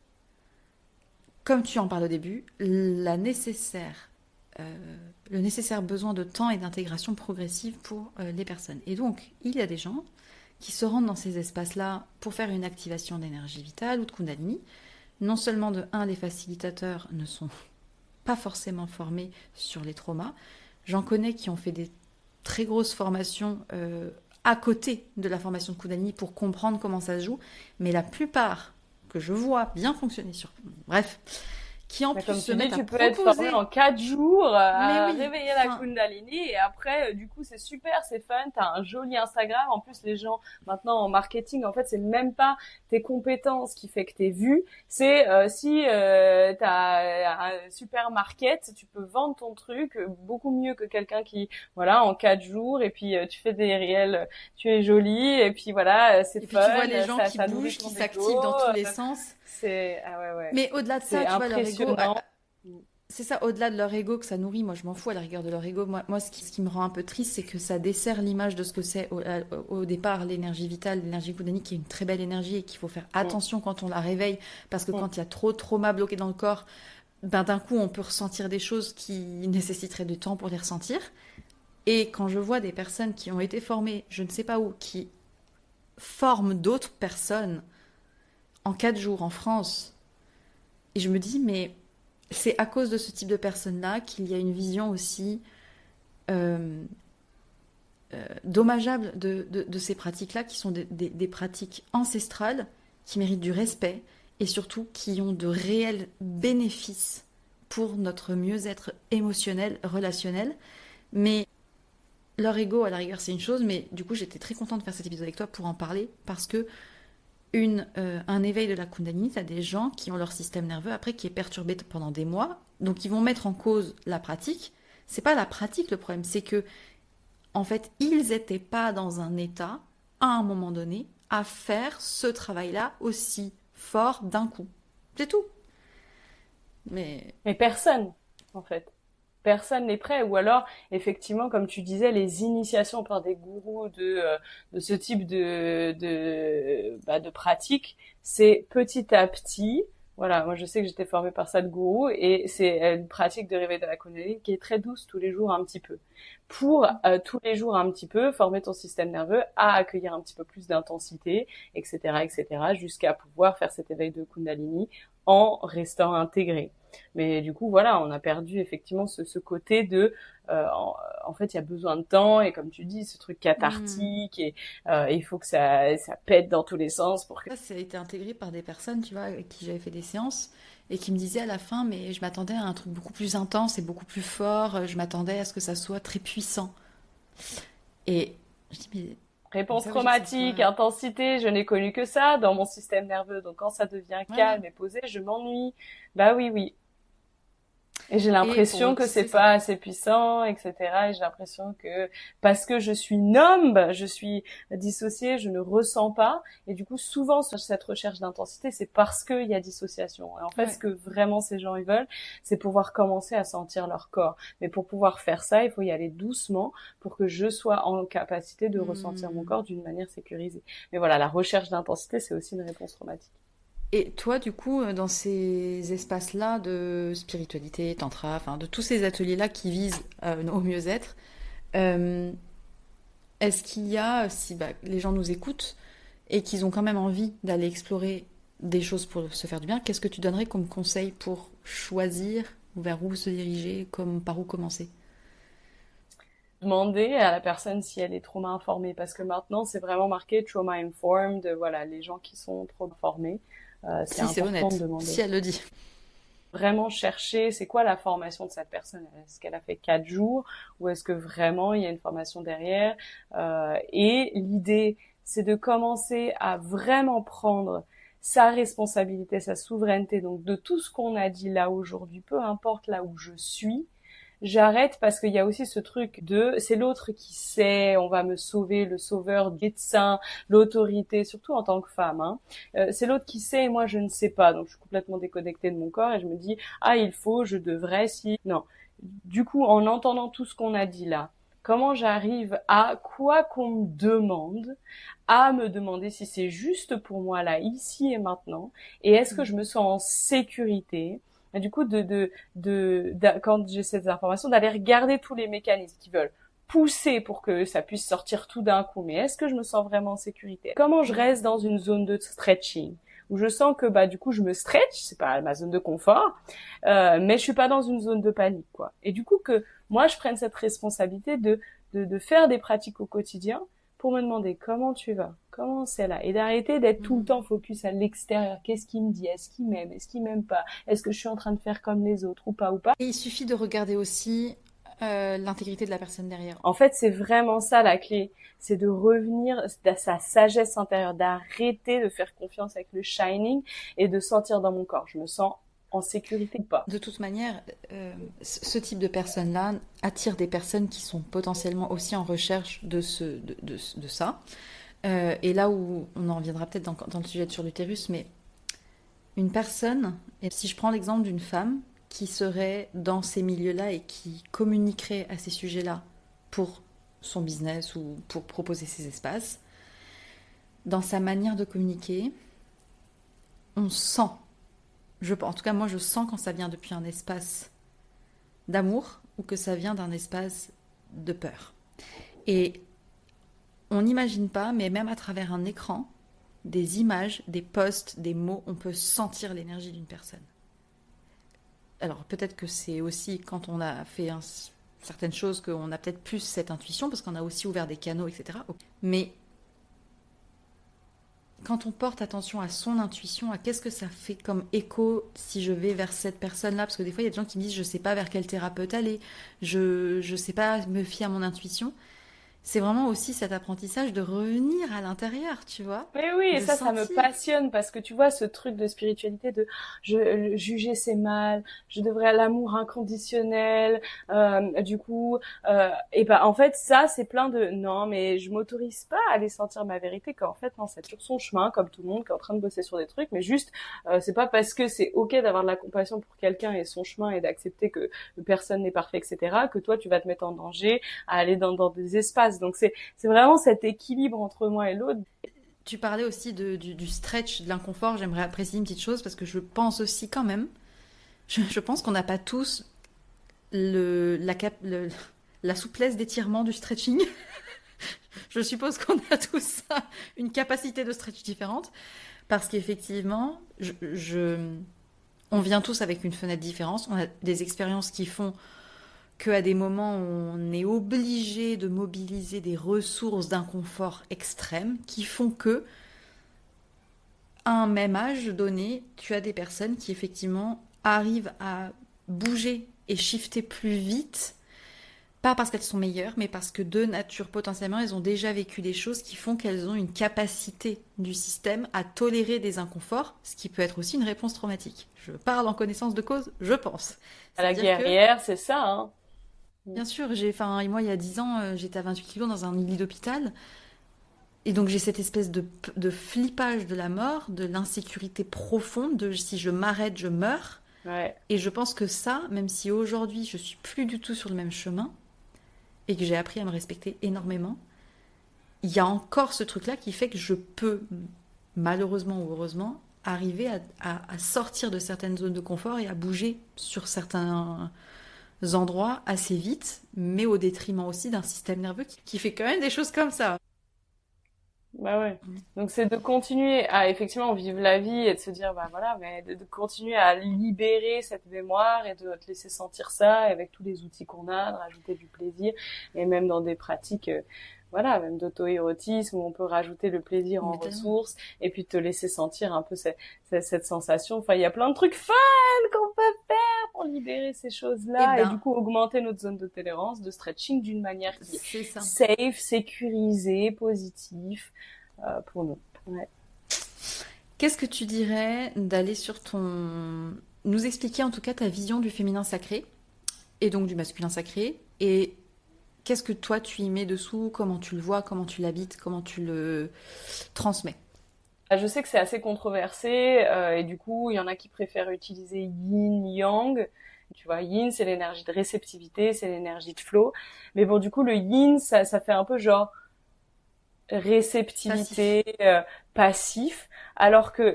comme tu en parles au début, le nécessaire besoin de temps et d'intégration progressive pour les personnes. Et donc, il y a des gens qui se rendent dans ces espaces-là pour faire une activation d'énergie vitale ou de Kundalini. Non seulement les facilitateurs ne sont pas forcément formés sur les traumas. J'en connais qui ont fait des très grosses formations à côté de la formation de Kundalini pour comprendre comment ça se joue. Mais la plupart que je vois bien fonctionner bref, qui en plus se mettent à proposer... Tu peux être formé en 4 jours à réveiller la Kundalini, et après, du coup, c'est super, c'est fun, t'as un joli Instagram. En plus, les gens, maintenant, en marketing, en fait, c'est même pas tes compétences qui fait que t'es vu, c'est si t'as un super market, tu peux vendre ton truc beaucoup mieux que quelqu'un qui, voilà, en 4 jours, et puis tu fais des réels, tu es jolie, et puis voilà, c'est fun. Et puis tu vois les gens qui bougent, qui s'activent dans tous les sens. Ouais. Mais au-delà de ça, tu vois, leur ego... C'est ça, au-delà de leur ego que ça nourrit, moi je m'en fous à la rigueur de leur ego. Moi ce qui me rend un peu triste, c'est que ça dessert l'image de ce que c'est au départ l'énergie vitale, l'énergie Kundalini, qui est une très belle énergie et qu'il faut faire attention quand on la réveille, parce que quand il y a trop de trauma bloqué dans le corps, ben, d'un coup on peut ressentir des choses qui nécessiteraient du temps pour les ressentir. Et quand je vois des personnes qui ont été formées, je ne sais pas où, qui forment d'autres personnes en 4 jours en France, et je me dis, mais c'est à cause de ce type de personnes-là qu'il y a une vision aussi dommageable de ces pratiques-là, qui sont des pratiques ancestrales, qui méritent du respect, et surtout qui ont de réels bénéfices pour notre mieux-être émotionnel, relationnel. Mais leur ego, à la rigueur, c'est une chose, mais du coup, j'étais très contente de faire cet épisode avec toi pour en parler, parce que un éveil de la Kundalini, t'as des gens qui ont leur système nerveux après qui est perturbé pendant des mois, donc ils vont mettre en cause la pratique. C'est pas la pratique le problème, c'est que en fait ils étaient pas dans un état à un moment donné à faire ce travail-là aussi fort d'un coup. C'est tout. Mais personne, en fait. Personne n'est prêt. Ou alors, effectivement, comme tu disais, les initiations par des gourous de ce type de pratique, c'est petit à petit. Voilà, moi je sais que j'étais formée par ça de gourou, et c'est une pratique de réveil de la Kundalini qui est très douce, tous les jours un petit peu. Pour tous les jours un petit peu former ton système nerveux à accueillir un petit peu plus d'intensité, etc., jusqu'à pouvoir faire cet éveil de Kundalini en restant intégré. Mais du coup, voilà, on a perdu effectivement ce côté de en fait, il y a besoin de temps et comme tu dis, ce truc cathartique et il faut que ça pète dans tous les sens pour que... Ça a été intégré par des personnes, tu vois, avec qui j'avais fait des séances et qui me disaient à la fin, mais je m'attendais à un truc beaucoup plus intense et beaucoup plus fort. Je m'attendais à ce que ça soit très puissant. Et je dis, mais Réponse ça veut dire que ça traumatique, soit... intensité, je n'ai connu que ça dans mon système nerveux. Donc quand ça devient Voilà. calme et posé, je m'ennuie. Bah oui, oui. Et j'ai Et l'impression pour... que c'est C'est ça. pas assez puissant, etc. Et j'ai l'impression que parce que je suis numb, je suis dissociée, je ne ressens pas. Et du coup, souvent, cette recherche d'intensité, c'est parce qu'il y a dissociation. Et en fait, ce Ouais. que vraiment ces gens ils veulent, c'est pouvoir commencer à sentir leur corps. Mais pour pouvoir faire ça, il faut y aller doucement pour que je sois en capacité de ressentir mon Hmm. corps d'une manière sécurisée. Mais voilà, la recherche d'intensité, c'est aussi une réponse traumatique. Et toi, du coup, dans ces espaces-là de spiritualité, tantra, enfin, de tous ces ateliers-là qui visent au mieux-être, euh, est-ce qu'il y a, si bah, les gens nous écoutent et qu'ils ont quand même envie d'aller explorer des choses pour se faire du bien, qu'est-ce que tu donnerais comme conseil pour choisir vers où se diriger, comme par où commencer? Demander à la personne si elle est trauma informée parce que maintenant c'est vraiment marqué trauma informed, voilà, les gens qui sont trop informés, c'est Si c'est important de honnête, si demander. elle le dit. Vraiment chercher c'est quoi la formation de cette personne, est-ce qu'elle a fait 4 jours ou est-ce que vraiment il y a une formation derrière, et l'idée c'est de commencer à vraiment prendre sa responsabilité, sa souveraineté, donc de tout ce qu'on a dit là aujourd'hui, peu importe là où je suis. J'arrête parce qu'il y a aussi ce truc de c'est l'autre qui sait, on va me sauver, le sauveur, le médecin, l'autorité, surtout en tant que femme. Hein. C'est l'autre qui sait et moi je ne sais pas, donc je suis complètement déconnectée de mon corps et je me dis ah il faut, je devrais, si non. Du coup en entendant tout ce qu'on a dit là, comment j'arrive à quoi qu'on me demande, à me demander si c'est juste pour moi là, ici et maintenant, et est-ce que je me sens en sécurité. Et du coup, quand j'ai ces informations, d'aller regarder tous les mécanismes qui veulent pousser pour que ça puisse sortir tout d'un coup. Mais est-ce que je me sens vraiment en sécurité? Comment je reste dans une zone de stretching où je sens que bah du coup je me stretch, c'est pas ma zone de confort, mais je suis pas dans une zone de panique quoi. Et du coup que moi je prenne cette responsabilité de faire des pratiques au quotidien pour me demander comment tu vas, comment c'est là, et d'arrêter d'être tout le Mm. temps focus à l'extérieur. Qu'est-ce qu'il me dit? Est-ce qu'il m'aime? Est-ce qu'il m'aime pas? Est-ce que je suis en train de faire comme les autres ou pas ou pas? Et il suffit de regarder aussi l'intégrité de la personne derrière. En fait, c'est vraiment ça la clé. C'est de revenir à sa sagesse intérieure, d'arrêter de faire confiance avec le shining et de sentir dans mon corps. Je me sens en sécurité ou pas. De toute manière, ce type de personnes-là attire des personnes qui sont potentiellement aussi en recherche de ça. Et là où on en reviendra peut-être dans le sujet sur l'utérus, mais une personne, et si je prends l'exemple d'une femme qui serait dans ces milieux-là et qui communiquerait à ces sujets-là pour son business ou pour proposer ses espaces, dans sa manière de communiquer, on sent, en tout cas moi je sens quand ça vient depuis un espace d'amour ou que ça vient d'un espace de peur. Et on n'imagine pas, mais même à travers un écran, des images, des posts, des mots, on peut sentir l'énergie d'une personne. Alors peut-être que c'est aussi quand on a fait certaines choses qu'on a peut-être plus cette intuition, parce qu'on a aussi ouvert des canaux, etc. Mais quand on porte attention à son intuition, à qu'est-ce que ça fait comme écho si je vais vers cette personne-là, parce que des fois il y a des gens qui me disent je ne sais pas vers quel thérapeute aller, je ne sais pas me fier à mon intuition. C'est vraiment aussi cet apprentissage de revenir à l'intérieur, tu vois, Mais oui, et de ça me sentir. passionne parce que tu vois ce truc de spiritualité de juger c'est mal, je devrais l'amour inconditionnel, du coup, et ben en fait ça c'est plein de non mais je m'autorise pas à aller sentir ma vérité qu'en fait non c'est sur son chemin comme tout le monde qui est en train de bosser sur des trucs, mais juste c'est pas parce que c'est ok d'avoir de la compassion pour quelqu'un et son chemin et d'accepter que personne n'est parfait etc que toi tu vas te mettre en danger à aller dans des espaces. Donc c'est vraiment cet équilibre entre moi et l'autre. Tu parlais aussi du stretch, de l'inconfort. J'aimerais préciser une petite chose parce que je pense aussi quand même, je pense qu'on n'a pas tous la souplesse d'étirement du stretching. Je suppose qu'on a tous une capacité de stretch différente parce qu'effectivement, on vient tous avec une fenêtre différente. On a des expériences qui font qu'à des moments où on est obligé de mobiliser des ressources d'inconfort extrême qui font que, à un même âge donné, tu as des personnes qui effectivement arrivent à bouger et shifter plus vite, pas parce qu'elles sont meilleures, mais parce que de nature, potentiellement, elles ont déjà vécu des choses qui font qu'elles ont une capacité du système à tolérer des inconforts, ce qui peut être aussi une réponse traumatique. Je parle en connaissance de cause, je pense. À la C'est-à-dire que, guerrière, c'est ça, hein. bien sûr, moi, il y a 10 ans, j'étais à 28 kilos dans un lit d'hôpital. Et donc j'ai cette espèce de flippage de la mort, de l'insécurité profonde, de si je m'arrête, je meurs. Ouais. Et je pense que ça, même si aujourd'hui je suis plus du tout sur le même chemin, et que j'ai appris à me respecter énormément, il y a encore ce truc-là qui fait que je peux, malheureusement ou heureusement, arriver à sortir de certaines zones de confort et à bouger sur certains endroits assez vite, mais au détriment aussi d'un système nerveux qui fait quand même des choses comme ça. Bah ouais. Donc c'est de continuer à effectivement vivre la vie et de se dire bah voilà, mais de continuer à libérer cette mémoire et de te laisser sentir ça et avec tous les outils qu'on a, de rajouter du plaisir et même dans des pratiques voilà, même d'auto-érotisme où on peut rajouter le plaisir en Mais tellement. ressources et puis te laisser sentir un peu cette sensation. Enfin, il y a plein de trucs fun qu'on peut faire pour libérer ces Eh choses-là et du ben, coup augmenter notre zone de tolérance, de stretching d'une manière qui est c'est ça. safe, sécurisée, positive pour nous. Ouais. Qu'est-ce que tu dirais d'aller sur nous expliquer en tout cas ta vision du féminin sacré et donc du masculin sacré et qu'est-ce que toi tu y mets dessous, comment tu le vois, comment tu l'habites, comment tu le transmets. Je sais que c'est assez controversé et du coup, il y en a qui préfèrent utiliser yin, yang. Tu vois, yin, c'est l'énergie de réceptivité, c'est l'énergie de flow. Mais bon, du coup, le yin, ça fait un peu genre Passif. réceptivité, passif, alors que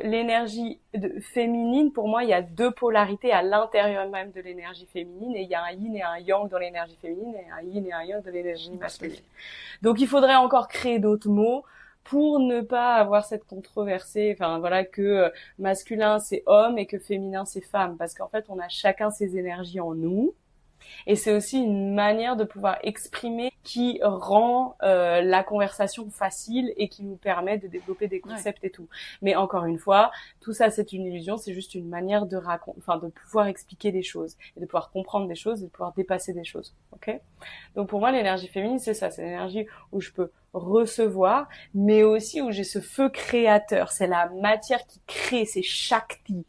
féminine, pour moi, il y a deux polarités à l'intérieur même de l'énergie féminine, et il y a un yin et un yang dans l'énergie féminine, et un yin et un yang dans l'énergie Tout à masculine. fait. Donc il faudrait encore créer d'autres mots pour ne pas avoir cette controversée, enfin voilà, que masculin c'est homme et que féminin c'est femme, parce qu'en fait on a chacun ses énergies en nous. Et c'est aussi une manière de pouvoir exprimer qui rend la conversation facile et qui nous permet de développer des Ouais. concepts et tout. Mais encore une fois, tout ça c'est une illusion, c'est juste une manière de de pouvoir expliquer des choses et de pouvoir comprendre des choses et de pouvoir dépasser des choses. Ok? Donc pour moi l'énergie féminine c'est ça, c'est l'énergie où je peux recevoir, mais aussi où j'ai ce feu créateur. C'est la matière qui crée, c'est Shakti.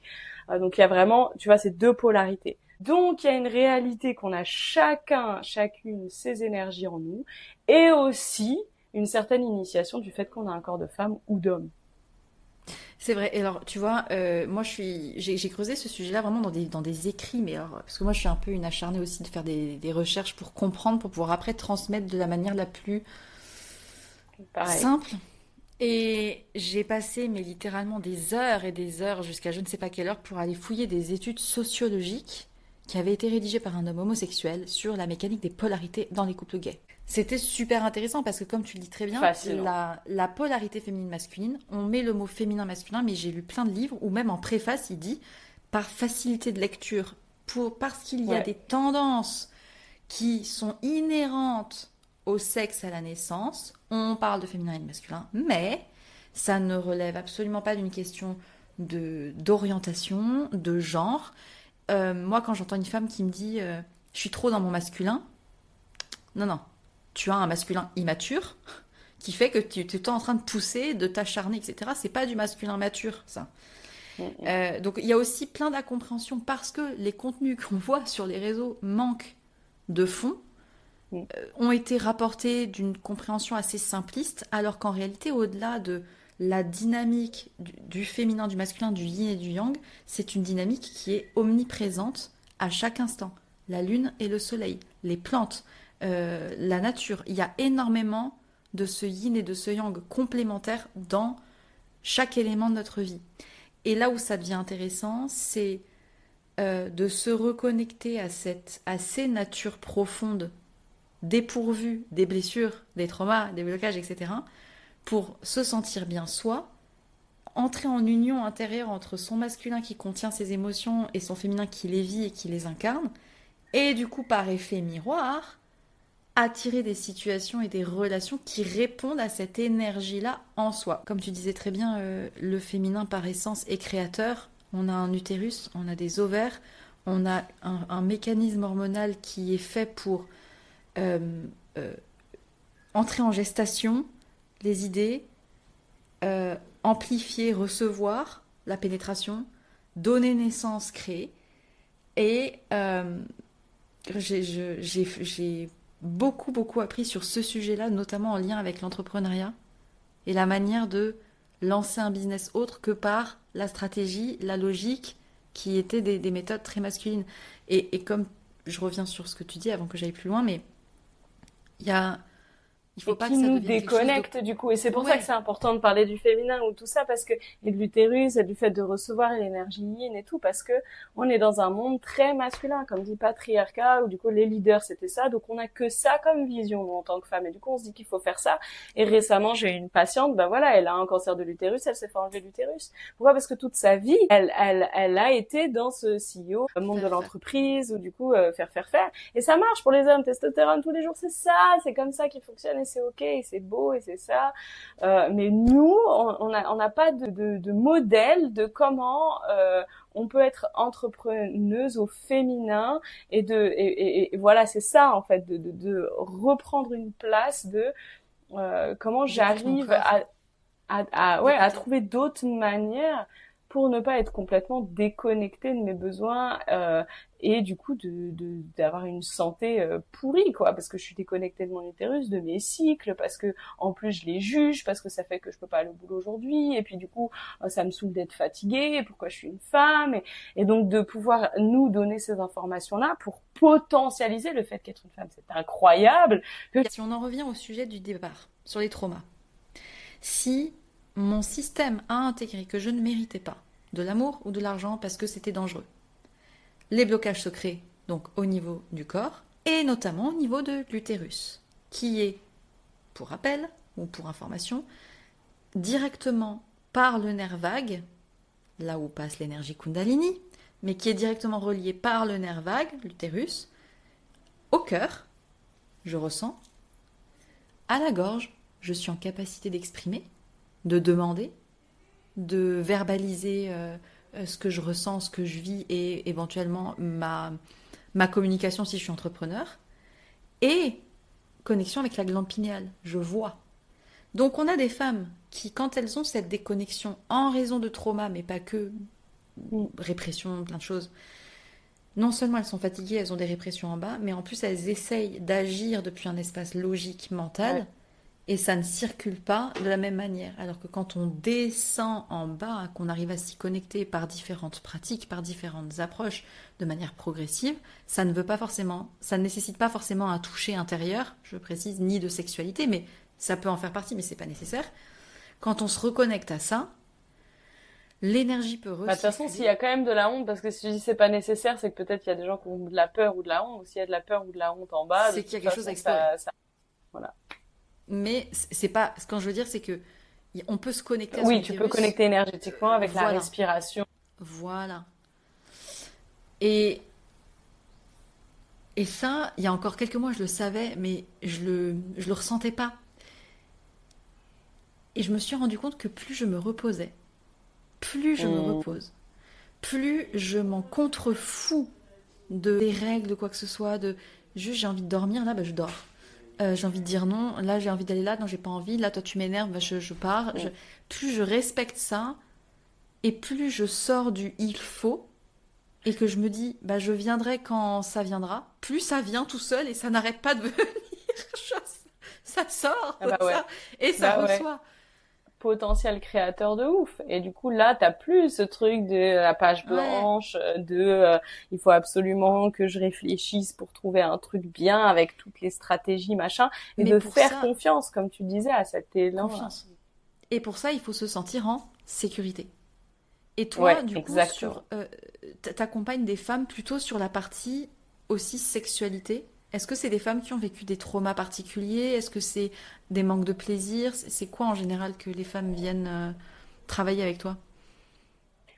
Donc il y a vraiment, tu vois, ces deux polarités. Donc il y a une réalité qu'on a chacune ses énergies en nous, et aussi une certaine initiation du fait qu'on a un corps de femme ou d'homme. C'est vrai. Et alors, tu vois, moi, j'ai creusé ce sujet-là vraiment dans des écrits, mais alors, parce que moi, je suis un peu une acharnée aussi de faire des recherches pour comprendre, pour pouvoir après transmettre de la manière la plus Pareil. simple. Et j'ai passé, mais littéralement des heures et des heures, jusqu'à je ne sais pas quelle heure, pour aller fouiller des études sociologiques qui avaient été rédigées par un homme homosexuel sur la mécanique des polarités dans les couples gays. C'était super intéressant parce que, comme tu le dis très bien, Fascinant. la polarité féminine-masculine, on met le mot féminin-masculin, mais j'ai lu plein de livres où même en préface, il dit, par facilité de lecture, parce qu'il y a Ouais. des tendances qui sont inhérentes au sexe à la naissance, on parle de féminin et de masculin, mais ça ne relève absolument pas d'une question d'orientation, de genre. Moi, quand j'entends une femme qui me dit je suis trop dans mon masculin, non, non, tu as un masculin immature qui fait que tu es en train de pousser, de t'acharner, etc. C'est pas du masculin mature, ça. Mm, Donc il y a aussi plein d'incompréhension parce que les contenus qu'on voit sur les réseaux manquent de fond, mm. ont été rapportés d'une compréhension assez simpliste, alors qu'en réalité, au-delà de la dynamique du féminin, du masculin, du yin et du yang, c'est une dynamique qui est omniprésente à chaque instant. La lune et le soleil, les plantes, la nature. Il y a énormément de ce yin et de ce yang complémentaires dans chaque élément de notre vie. Et là où ça devient intéressant, c'est de se reconnecter à ces natures profondes dépourvu des blessures, des traumas, des blocages, etc., pour se sentir bien soi, entrer en union intérieure entre son masculin qui contient ses émotions et son féminin qui les vit et qui les incarne, Et du coup, par effet miroir, attirer des situations et des relations qui répondent à cette énergie-là en soi. Comme tu disais très bien, le féminin par essence est créateur. On a un utérus, on a des ovaires, on a un mécanisme hormonal qui est fait pour euh, euh, entrer en gestation les idées, amplifier, recevoir la pénétration, donner naissance, créer. Et j'ai beaucoup, beaucoup appris sur ce sujet-là, notamment en lien avec l'entrepreneuriat et la manière de lancer un business autre que par la stratégie, la logique, qui étaient des méthodes très masculines. Et comme je reviens sur ce que tu dis avant que j'aille plus loin, mais il y a, il faut Et pas qui que ça nous devienne quelque chose de... déconnecte du coup. Et c'est pour ça que Ouais, c'est important de parler du féminin ou tout ça, parce que, et de l'utérus, et du fait de recevoir l'énergie yin et tout, parce que on est dans un monde très masculin, comme dit patriarcat, où du coup les leaders c'était ça, donc on a que ça comme vision nous, en tant que femme, et du coup on se dit qu'il faut faire ça. Et récemment j'ai eu une patiente, ben voilà, elle a un cancer de l'utérus, elle s'est fait enlever l'utérus. Pourquoi? Parce que toute sa vie, elle a été dans ce CEO, le monde de faire, faire. l'entreprise, ou du coup faire. Et ça marche pour les hommes, testostérone tous les jours, c'est ça, c'est comme ça qu'il fonctionne, et c'est ok, et c'est beau, et c'est ça. Mais nous, on n'a pas de modèle de comment on peut être entrepreneuse au féminin et voilà, c'est ça en fait, de reprendre une place de comment J'écoute mon j'arrive corps, ouais, à d'écouter. trouver d'autres manières pour ne pas être complètement déconnectée de mes besoins et du coup d'avoir une santé pourrie quoi, parce que je suis déconnectée de mon utérus, de mes cycles, parce que en plus je les juge, parce que ça fait que je peux pas aller au boulot aujourd'hui, et puis du coup ça me saoule d'être fatiguée, et pourquoi je suis une femme, et donc de pouvoir nous donner ces informations là pour potentialiser le fait qu'être une femme c'est incroyable. Si on en revient au sujet du départ, sur les traumas, si mon système a intégré que je ne méritais pas de l'amour ou de l'argent parce que c'était dangereux, les blocages se créent donc au niveau du corps et notamment au niveau de l'utérus, qui est, pour rappel ou pour information, directement par le nerf vague, là où passe l'énergie Kundalini, mais qui est directement relié par le nerf vague, l'utérus, au cœur, je ressens, à la gorge, je suis en capacité d'exprimer, de demander, de verbaliser ce que je ressens, ce que je vis et éventuellement ma communication si je suis entrepreneur. Et connexion avec la glande pinéale, je vois. Donc on a des femmes qui, quand elles ont cette déconnexion en raison de trauma, mais pas que, répression, plein de choses, non seulement elles sont fatiguées, elles ont des répressions en bas, mais en plus elles essayent d'agir depuis un espace logique, mental, Ouais. et ça ne circule pas de la même manière. Alors que quand on descend en bas, qu'on arrive à s'y connecter par différentes pratiques, par différentes approches, de manière progressive, ça ne veut pas forcément, ça ne nécessite pas forcément un toucher intérieur, je précise, ni de sexualité, mais ça peut en faire partie, mais c'est pas nécessaire. Quand on se reconnecte à ça, l'énergie peut Bah, de toute façon, s'il y recirculer. a quand même de la honte, parce que si je dis c'est pas nécessaire, c'est que peut-être il y a des gens qui ont de la peur ou de la honte, ou s'il y a de la peur ou de la honte en bas, de C'est qu'il y a toute quelque chose à façon, explorer. voilà. Mais c'est pas, ce que je veux dire, c'est que on peut se connecter à son Oui, tu peux utérus. connecter énergétiquement avec la Voilà, respiration. voilà. Et Et ça, il y a encore quelques mois, je le savais, mais je le ressentais pas. Et je me suis rendu compte que plus je me reposais, plus je me Hmm. repose, plus je m'en contrefous des règles, de quoi que ce soit, de juste j'ai envie de dormir, là, bah, je dors. J'ai envie de dire non, là j'ai envie d'aller là, non j'ai pas envie, là toi tu m'énerves, bah, je pars. Hmm. Plus je respecte ça, et plus je sors du il faut, et que je me dis bah je viendrai quand ça viendra, plus ça vient tout seul et ça n'arrête pas de venir. Ça sort, Ah bah ouais, ça, et ça bah ouais. reçoit. Potentiel créateur de ouf. Et du coup, là, t'as plus ce truc de la page Ouais, blanche, il faut absolument que je réfléchisse pour trouver un truc bien avec toutes les stratégies, machin, et mais de pour faire ça, confiance, comme tu disais, à cet élan-là. confiance. Et pour ça, il faut se sentir en sécurité. Et toi, Ouais, du coup, exactement. t'accompagnes des femmes plutôt sur la partie aussi sexualité. Est-ce que c'est des femmes qui ont vécu des traumas particuliers? Est-ce que c'est des manques de plaisir? C'est quoi en général que les femmes viennent travailler avec toi?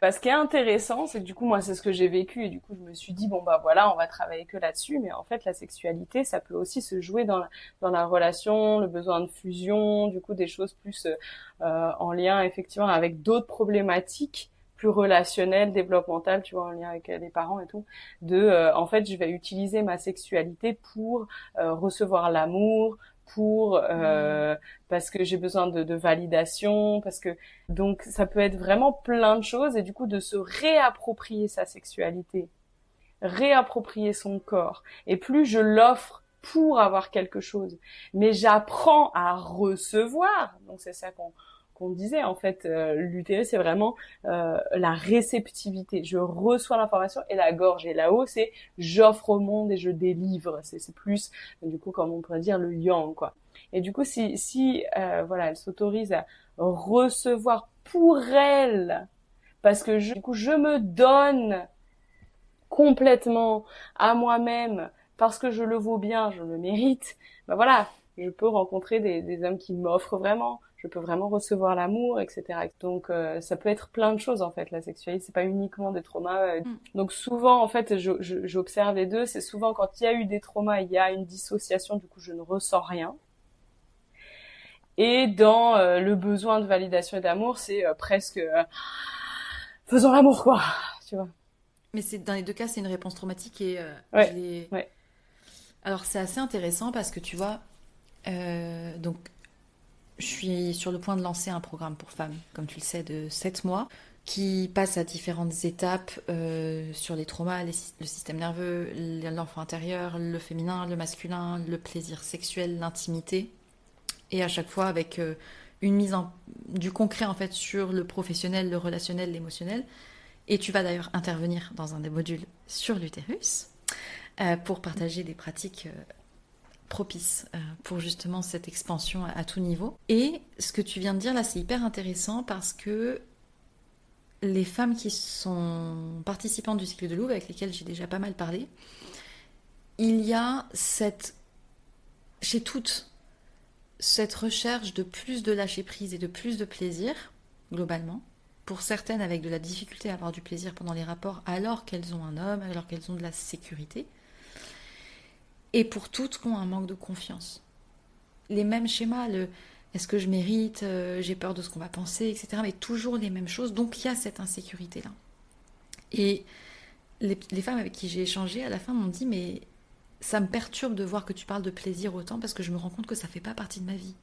Bah, ce qui est intéressant, c'est que du coup, moi, c'est ce que j'ai vécu et du coup, je me suis dit, bon, bah voilà, on va travailler que là-dessus. Mais en fait, la sexualité, ça peut aussi se jouer dans la relation, le besoin de fusion, du coup, des choses plus en lien, effectivement, avec d'autres problématiques plus relationnelles, développementales, tu vois, en lien avec les parents et tout. En fait, je vais utiliser ma sexualité pour recevoir l'amour, pour parce que j'ai besoin de validation, parce que donc ça peut être vraiment plein de choses et du coup de se réapproprier sa sexualité, réapproprier son corps. Et plus je l'offre pour avoir quelque chose, mais j'apprends à recevoir. Donc c'est ça qu'on disait en fait, l'utérus c'est vraiment la réceptivité. Je reçois l'information et la gorge et là-haut c'est j'offre au monde et je délivre. C'est plus du coup comme on pourrait dire le yang quoi. Et du coup si voilà elle s'autorise à recevoir pour elle parce que du coup je me donne complètement à moi-même parce que je le vaux bien, je le mérite, ben voilà, je peux rencontrer des hommes qui m'offrent vraiment, je peux vraiment recevoir l'amour, etc. Donc ça peut être plein de choses en fait, la sexualité, c'est pas uniquement des traumas. Donc souvent en fait, j'observe les deux, c'est souvent quand il y a eu des traumas, il y a une dissociation, du coup je ne ressens rien. Et dans le besoin de validation et d'amour, c'est presque faisons l'amour quoi, tu vois. Mais dans les deux cas, c'est une réponse traumatique et Ouais, ouais. Alors c'est assez intéressant parce que tu vois, donc je suis sur le point de lancer un programme pour femmes, comme tu le sais, de 7 mois, qui passe à différentes étapes sur les traumas, le système nerveux, l'enfant intérieur, le féminin, le masculin, le plaisir sexuel, l'intimité, et à chaque fois avec une du concret en fait sur le professionnel, le relationnel, l'émotionnel. Et tu vas d'ailleurs intervenir dans un des modules sur l'utérus pour partager des pratiques propices pour justement cette expansion à tout niveau. Et ce que tu viens de dire là, c'est hyper intéressant parce que les femmes qui sont participantes du cycle de Louvre, avec lesquelles j'ai déjà pas mal parlé, il y a chez toutes cette recherche de plus de lâcher prise et de plus de plaisir, globalement. Pour certaines, avec de la difficulté à avoir du plaisir pendant les rapports, alors qu'elles ont un homme, alors qu'elles ont de la sécurité. Et pour toutes qui ont un manque de confiance. Les mêmes schémas, est-ce que je mérite, j'ai peur de ce qu'on va penser, etc. Mais toujours les mêmes choses. Donc il y a cette insécurité-là. Et les femmes avec qui j'ai échangé, à la fin, m'ont dit, mais ça me perturbe de voir que tu parles de plaisir autant parce que je me rends compte que ça ne fait pas partie de ma vie.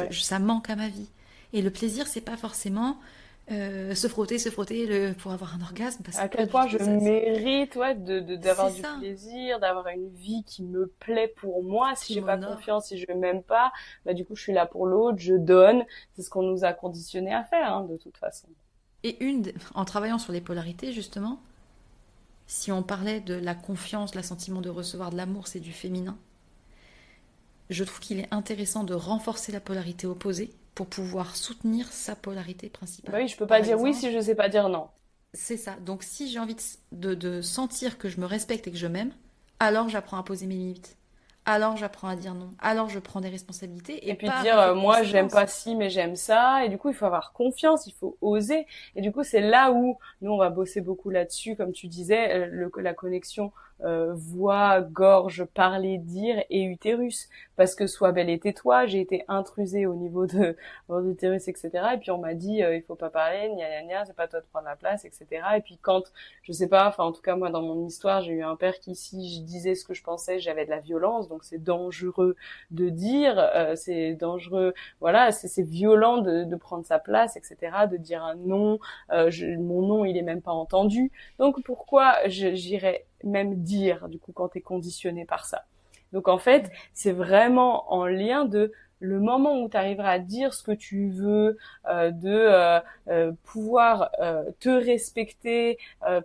Ça manque à ma vie. Et le plaisir, c'est pas forcément se frotter pour avoir un orgasme. Parce À que quel point je ça, mérite d'avoir du ça plaisir, d'avoir une vie qui me plaît pour moi. Si qui j'ai pas m'honore. confiance, si je m'aime pas, bah du coup je suis là pour l'autre, je donne. C'est ce qu'on nous a conditionné à faire, hein, de toute façon. Et en travaillant sur les polarités, justement, si on parlait de la confiance, l'assentiment de recevoir de l'amour, c'est du féminin. Je trouve qu'il est intéressant de renforcer la polarité opposée pour pouvoir soutenir sa polarité principale. Bah oui, je peux Par pas dire oui exemple, si je sais pas dire non. c'est ça. Donc si j'ai envie de sentir que je me respecte et que je m'aime, alors j'apprends à poser mes limites. Alors j'apprends à dire non. Alors je prends des responsabilités Et et puis de par dire effet de moi j'aime conséquence. pas ci mais j'aime ça et du coup il faut avoir confiance, il faut oser et du coup c'est là où nous on va bosser beaucoup là-dessus comme tu disais la connexion voix, gorge, parler, dire et utérus parce que sois belle et tais-toi, j'ai été intrusée au niveau de mon utérus etc et puis on m'a dit il faut pas parler gna gna gna c'est pas toi de prendre la place etc et puis quand je sais pas enfin en tout cas moi dans mon histoire j'ai eu un père qui si je disais ce que je pensais j'avais de la violence donc c'est dangereux de dire, c'est dangereux, voilà, c'est violent de prendre sa place, etc., de dire un non, mon nom il est même pas entendu. Donc pourquoi j'irais même dire du coup quand t'es conditionné par ça. Donc en fait c'est vraiment en lien de le moment où tu arriveras à dire ce que tu veux, pouvoir te respecter,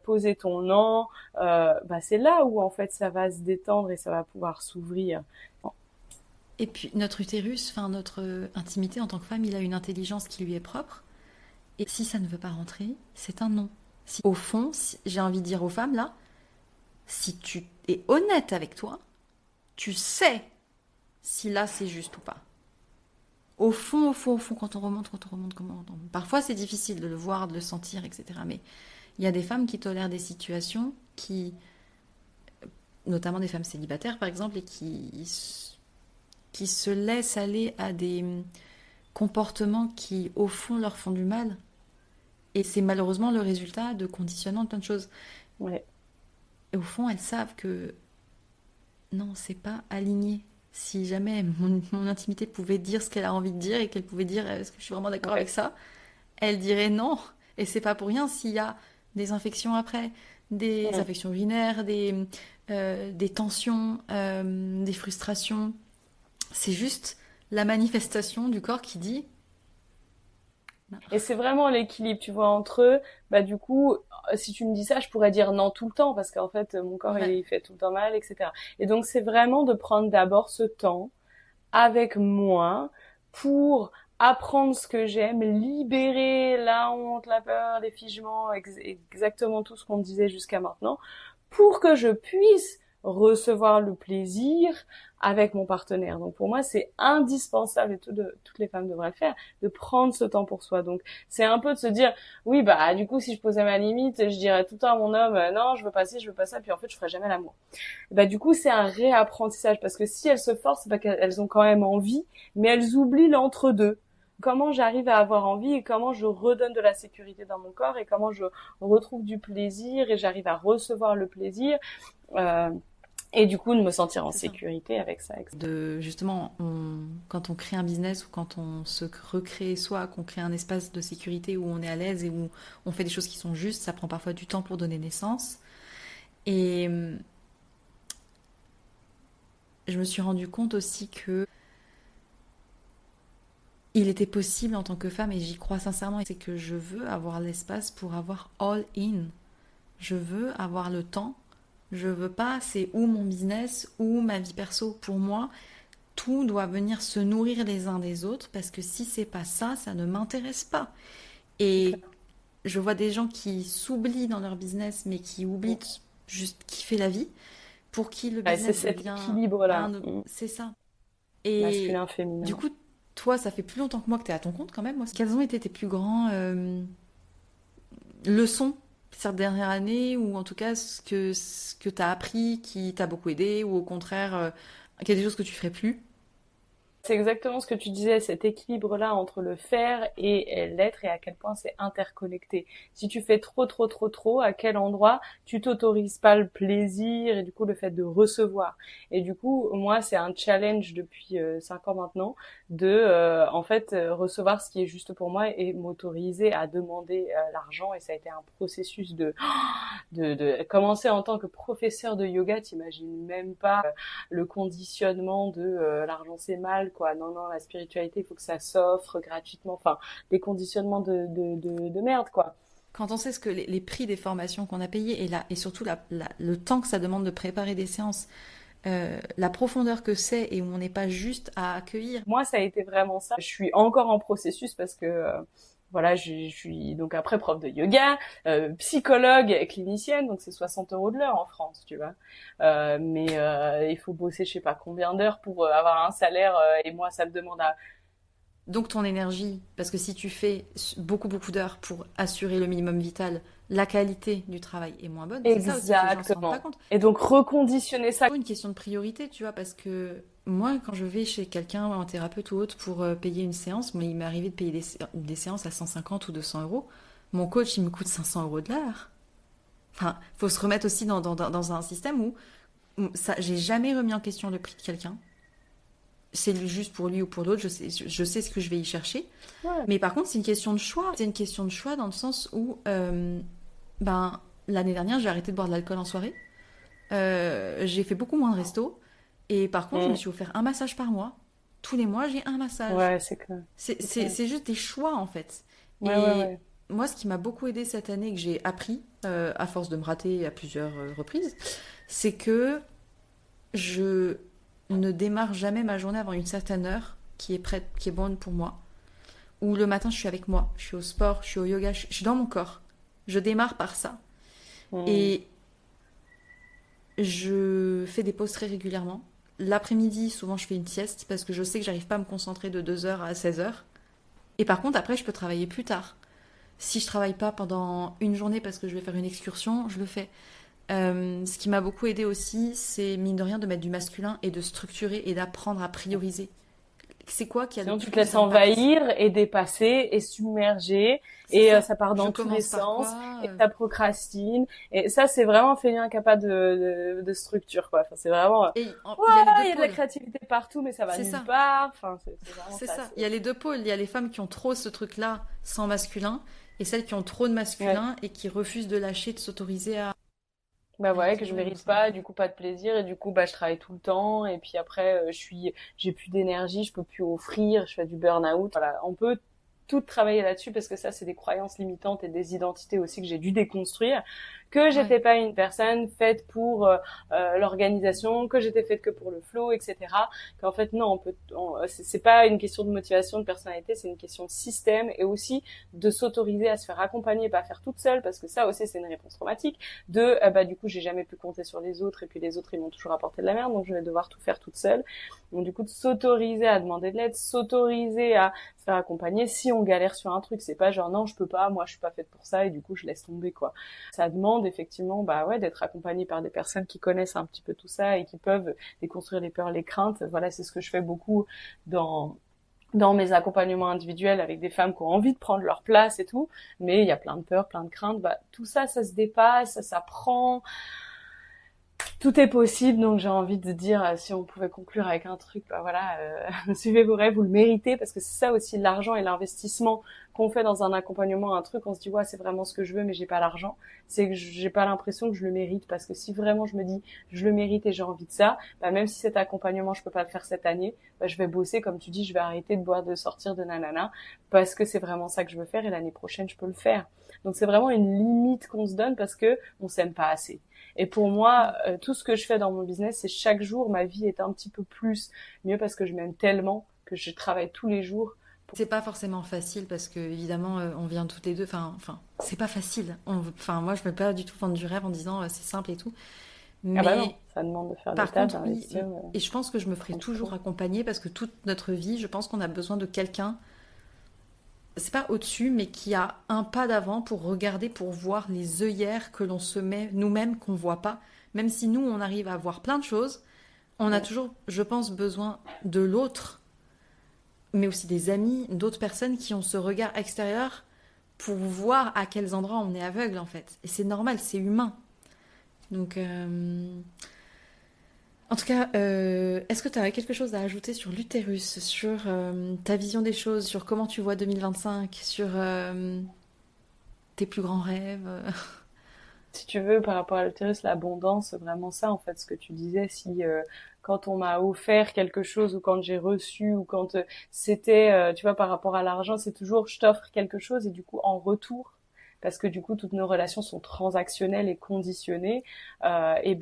poser ton nom, bah c'est là où en fait ça va se détendre et ça va pouvoir s'ouvrir. Et puis notre utérus, enfin notre intimité en tant que femme, il a une intelligence qui lui est propre. Et si ça ne veut pas rentrer, c'est un non. Au fond, j'ai envie de dire aux femmes là, si tu es honnête avec toi, tu sais si là c'est juste ou pas. au fond, quand on remonte, parfois c'est difficile de le voir, de le sentir, etc. Mais il y a des femmes qui tolèrent des situations qui, notamment des femmes célibataires par exemple, et qui se laissent aller à des comportements qui, au fond, leur font du mal. Et c'est malheureusement le résultat de conditionnement de plein de choses. Ouais. Et au fond, elles savent que non, c'est pas aligné. Si jamais mon intimité pouvait dire ce qu'elle a envie de dire et qu'elle pouvait dire est-ce que je suis vraiment d'accord avec Ouais. ça, elle dirait non. Et c'est pas pour rien s'il y a des infections après, des Mm. infections urinaires, des tensions, des frustrations. C'est juste la manifestation du corps qui dit non. Et c'est vraiment l'équilibre, tu vois, entre eux. Bah, du coup, si tu me dis ça, je pourrais dire non tout le temps parce qu'en fait, mon corps, Ouais, il fait tout le temps mal, etc. Et donc, c'est vraiment de prendre d'abord ce temps avec moi pour apprendre ce que j'aime, libérer la honte, la peur, les figements, exactement tout ce qu'on disait jusqu'à maintenant, pour que je puisse recevoir le plaisir avec mon partenaire. Donc pour moi, c'est indispensable, et toutes les femmes devraient le faire, de prendre ce temps pour soi. Donc c'est un peu de se dire, oui, bah du coup, si je posais ma limite, je dirais tout le temps à mon homme, non, je veux pas ci, je veux pas ça, puis en fait, je ferai jamais l'amour. Bah du coup, c'est un réapprentissage, parce que si elles se forcent, c'est pas qu'elles ont quand même envie, mais elles oublient l'entre-deux. Comment j'arrive à avoir envie et comment je redonne de la sécurité dans mon corps et comment je retrouve du plaisir et j'arrive à recevoir le plaisir euh, et du coup de me sentir en c'est ça. sécurité avec ça, etc. Justement, quand on crée un business ou quand on se recrée soi, qu'on crée un espace de sécurité où on est à l'aise et où on fait des choses qui sont justes, ça prend parfois du temps pour donner naissance. Et je me suis rendu compte aussi que il était possible en tant que femme, et j'y crois sincèrement, c'est que je veux avoir l'espace pour avoir all in. Je veux avoir le temps. Je veux pas, c'est ou mon business ou ma vie perso. Pour moi, tout doit venir se nourrir les uns des autres parce que si c'est pas ça, ça ne m'intéresse pas. C'est Et clair. je vois des gens qui s'oublient dans leur business mais qui oublient juste kiffer la vie, pour qui le Ouais, c'est business cet devient équilibre là, c'est ça. Et masculin du féminin. coup, toi, ça fait plus longtemps que moi que tu es à ton compte quand même. Moi, quelles ont été tes plus grands leçons cette dernière année, ou en tout cas ce que tu as appris qui t'a beaucoup aidé, ou au contraire, qu'il y a des choses que tu ferais plus? C'est exactement ce que tu disais, cet équilibre-là entre le faire et l'être et à quel point c'est interconnecté. Si tu fais trop, à quel endroit tu t'autorises pas le plaisir et du coup le fait de recevoir. Et du coup, moi, c'est un challenge depuis 5 ans maintenant de, en fait, recevoir ce qui est juste pour moi et m'autoriser à demander l'argent. Et ça a été un processus de commencer en tant que professeur de yoga. T'imagines même pas le conditionnement de l'argent c'est mal, quoi. Non, non, la spiritualité, il faut que ça s'offre gratuitement. Enfin, des conditionnements de merde, quoi. Quand on sait ce que les prix des formations qu'on a payées, et surtout le temps que ça demande de préparer des séances, la profondeur que c'est, et où on n'est pas juste à accueillir. Moi, ça a été vraiment ça. Je suis encore en processus parce que voilà, je suis donc après prof de yoga, psychologue et clinicienne, donc c'est 60 € de l'heure en France, tu vois. Mais il faut bosser je sais pas combien d'heures pour avoir un salaire et moi ça me demande à... Donc ton énergie, parce que si tu fais beaucoup d'heures pour assurer le minimum vital, la qualité du travail est moins bonne. C'est ça aussi que les gens ne se rendent pas Exactement. compte. Et donc reconditionner ça. C'est une question de priorité, tu vois, parce que moi, quand je vais chez quelqu'un, un thérapeute ou autre, pour payer une séance, moi, il m'est arrivé de payer des séances à 150 ou 200 €. Mon coach, il me coûte 500 € de l'heure. Enfin, faut se remettre aussi dans un système où ça, j'ai jamais remis en question le prix de quelqu'un. C'est juste pour lui ou pour l'autre, je sais ce que je vais y chercher. Ouais. Mais par contre, c'est une question de choix. C'est une question de choix dans le sens où, ben, l'année dernière, j'ai arrêté de boire de l'alcool en soirée. J'ai fait beaucoup moins de resto. Et par contre, je me Mm. suis offert un massage par mois. Tous les mois, j'ai un massage. Ouais, c'est clair. C'est clair. C'est juste des choix, en fait. Ouais, ouais, Et ouais. moi, ce qui m'a beaucoup aidé cette année, que j'ai appris, à force de me rater à plusieurs reprises, c'est que je ne démarre jamais ma journée avant une certaine heure qui est prête, qui est bonne pour moi. Ou le matin, je suis avec moi, je suis au sport, je suis au yoga, je suis dans mon corps. Je démarre par ça. Mm. Et je fais des pauses très régulièrement. l'après-midi, souvent je fais une sieste parce que je sais que j'arrive pas à me concentrer de 2 heures à 16 heures. Et par contre, après, je peux travailler plus tard. Si je travaille pas pendant une journée parce que je vais faire une excursion, je le fais. Ce qui m'a beaucoup aidé aussi, c'est mine de rien de mettre du masculin et de structurer et d'apprendre à prioriser. C'est quoi qui a le Sinon, tu te plus laisses d'impact? envahir et dépasser et submerger C'est et ça. ça part Je dans tous les commence par sens quoi? et ça procrastine. Et ça, c'est vraiment un fainéant incapable de structure, quoi. Enfin, c'est vraiment, Et ouais, il y a les deux il y a de la pôles. créativité partout, mais ça va C'est nulle ça. part. Enfin, c'est vraiment C'est ça. ça. Il y a les deux pôles. Il y a les femmes qui ont trop ce truc-là sans masculin et celles qui ont trop de Ouais. masculin et qui refusent de lâcher, de s'autoriser Bah à ouais, que je équilibrer. Donc mérite c'est un pas, peu. du coup pas de plaisir et du coup bah je travaille tout le temps et puis après j'ai plus d'énergie, je peux plus offrir, je fais du burn-out. Voilà, on peut tout travailler là-dessus parce que ça c'est des croyances limitantes et des identités aussi que j'ai dû déconstruire, que Ouais. j'étais pas une personne faite pour l'organisation, que j'étais faite que pour le flow, etc. Qu'en fait non, c'est pas une question de motivation, de personnalité, c'est une question de système et aussi de s'autoriser à se faire accompagner et pas faire toute seule parce que ça aussi c'est une réponse traumatique de bah du coup j'ai jamais pu compter sur les autres et puis les autres ils m'ont toujours apporté de la merde donc je vais devoir tout faire toute seule. Donc du coup de s'autoriser à demander de l'aide, s'autoriser à se faire accompagner si on galère sur un truc, c'est pas genre non je peux pas, moi je suis pas faite pour ça et du coup je laisse tomber quoi. Ça demande effectivement bah ouais d'être accompagné par des personnes qui connaissent un petit peu tout ça et qui peuvent déconstruire les peurs, les craintes. Voilà, c'est ce que je fais beaucoup dans mes accompagnements individuels avec des femmes qui ont envie de prendre leur place et tout, mais il y a plein de peurs, plein de craintes, bah tout ça, ça se dépasse, ça s'apprend, tout est possible, donc j'ai envie de dire, si on pouvait conclure avec un truc, bah voilà, suivez vos rêves, vous le méritez, parce que c'est ça aussi l'argent et l'investissement qu'on fait dans un accompagnement, un truc, on se dit ouais c'est vraiment ce que je veux, mais j'ai pas l'argent, c'est que j'ai pas l'impression que je le mérite, parce que si vraiment je me dis je le mérite et j'ai envie de ça, bah même si cet accompagnement je peux pas le faire cette année, bah je vais bosser comme tu dis, je vais arrêter de boire, de sortir de nanana, parce que c'est vraiment ça que je veux faire et l'année prochaine je peux le faire. Donc c'est vraiment une limite qu'on se donne parce que on s'aime pas assez. Et pour moi, tout ce que je fais dans mon business, c'est chaque jour, ma vie est un petit peu plus mieux parce que je m'aime tellement que je travaille tous les jours. C'est pas forcément facile parce que évidemment on vient toutes les deux. Enfin, c'est pas facile. Enfin, moi je me pas du tout vendre du rêve en disant c'est simple et tout. Ah bah non, Mais ça demande de faire des par tâches, contre oui, d'investir, et je pense que je me ferai prendre du toujours temps. accompagner parce que toute notre vie, je pense qu'on a besoin de quelqu'un. C'est pas au-dessus, mais qui a un pas d'avant pour regarder, pour voir les œillères que l'on se met nous-mêmes qu'on voit pas. Même si nous on arrive à voir plein de choses, on a Ouais. toujours, je pense, besoin de l'autre, mais aussi des amis, d'autres personnes qui ont ce regard extérieur pour voir à quels endroits on est aveugle en fait. Et c'est normal, c'est humain. Donc, en tout cas, est-ce que tu as quelque chose à ajouter sur l'utérus, sur ta vision des choses, sur comment tu vois 2025, sur tes plus grands rêves? Si tu veux, par rapport à l'utérus, l'abondance, c'est vraiment ça, en fait, ce que tu disais, si quand on m'a offert quelque chose ou quand j'ai reçu ou quand c'était, tu vois, par rapport à l'argent, c'est toujours je t'offre quelque chose et du coup en retour, parce que du coup toutes nos relations sont transactionnelles et conditionnées, et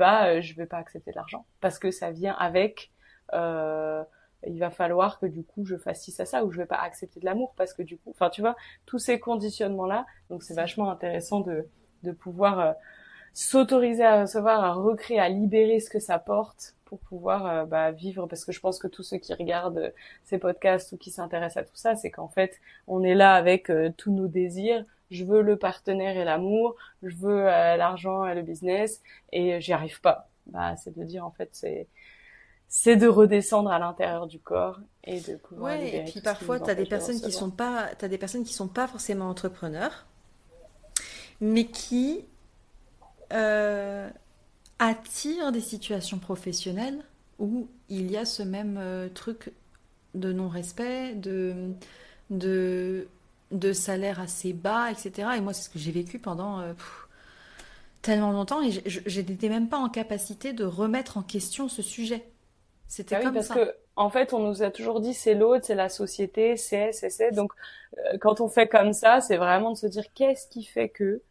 je vais pas accepter de l'argent parce que ça vient avec. Euh, il va falloir que du coup je fasse ci ça ou je vais pas accepter de l'amour parce que du coup, enfin tu vois, tous ces conditionnements là, donc c'est Ça. vachement intéressant de pouvoir s'autoriser à recevoir, à recréer, à libérer ce que ça porte pour pouvoir vivre. Parce que je pense que tous ceux qui regardent ces podcasts ou qui s'intéressent à tout ça, c'est qu'en fait, on est là avec tous nos désirs. Je veux le partenaire et l'amour, je veux l'argent et le business, et j'y arrive pas. Bah, c'est de dire en fait, c'est de redescendre à l'intérieur du corps et de pouvoir Ouais, et libérer puis tout ce qui parfois, nous tu as des empêche de personnes qui recevoir. sont pas, t'as des personnes qui sont pas forcément entrepreneurs, mais qui euh, attirent des situations professionnelles où il y a ce même truc de non-respect, de, de salaire assez bas, etc. Et moi, c'est ce que j'ai vécu pendant tellement longtemps et j'étais même pas en capacité de remettre en question ce sujet. C'était Bah oui, comme parce ça. que en fait, on nous a toujours dit c'est l'autre, c'est la société, c'est. Donc, quand on fait comme ça, c'est vraiment de se dire qu'est-ce qui fait que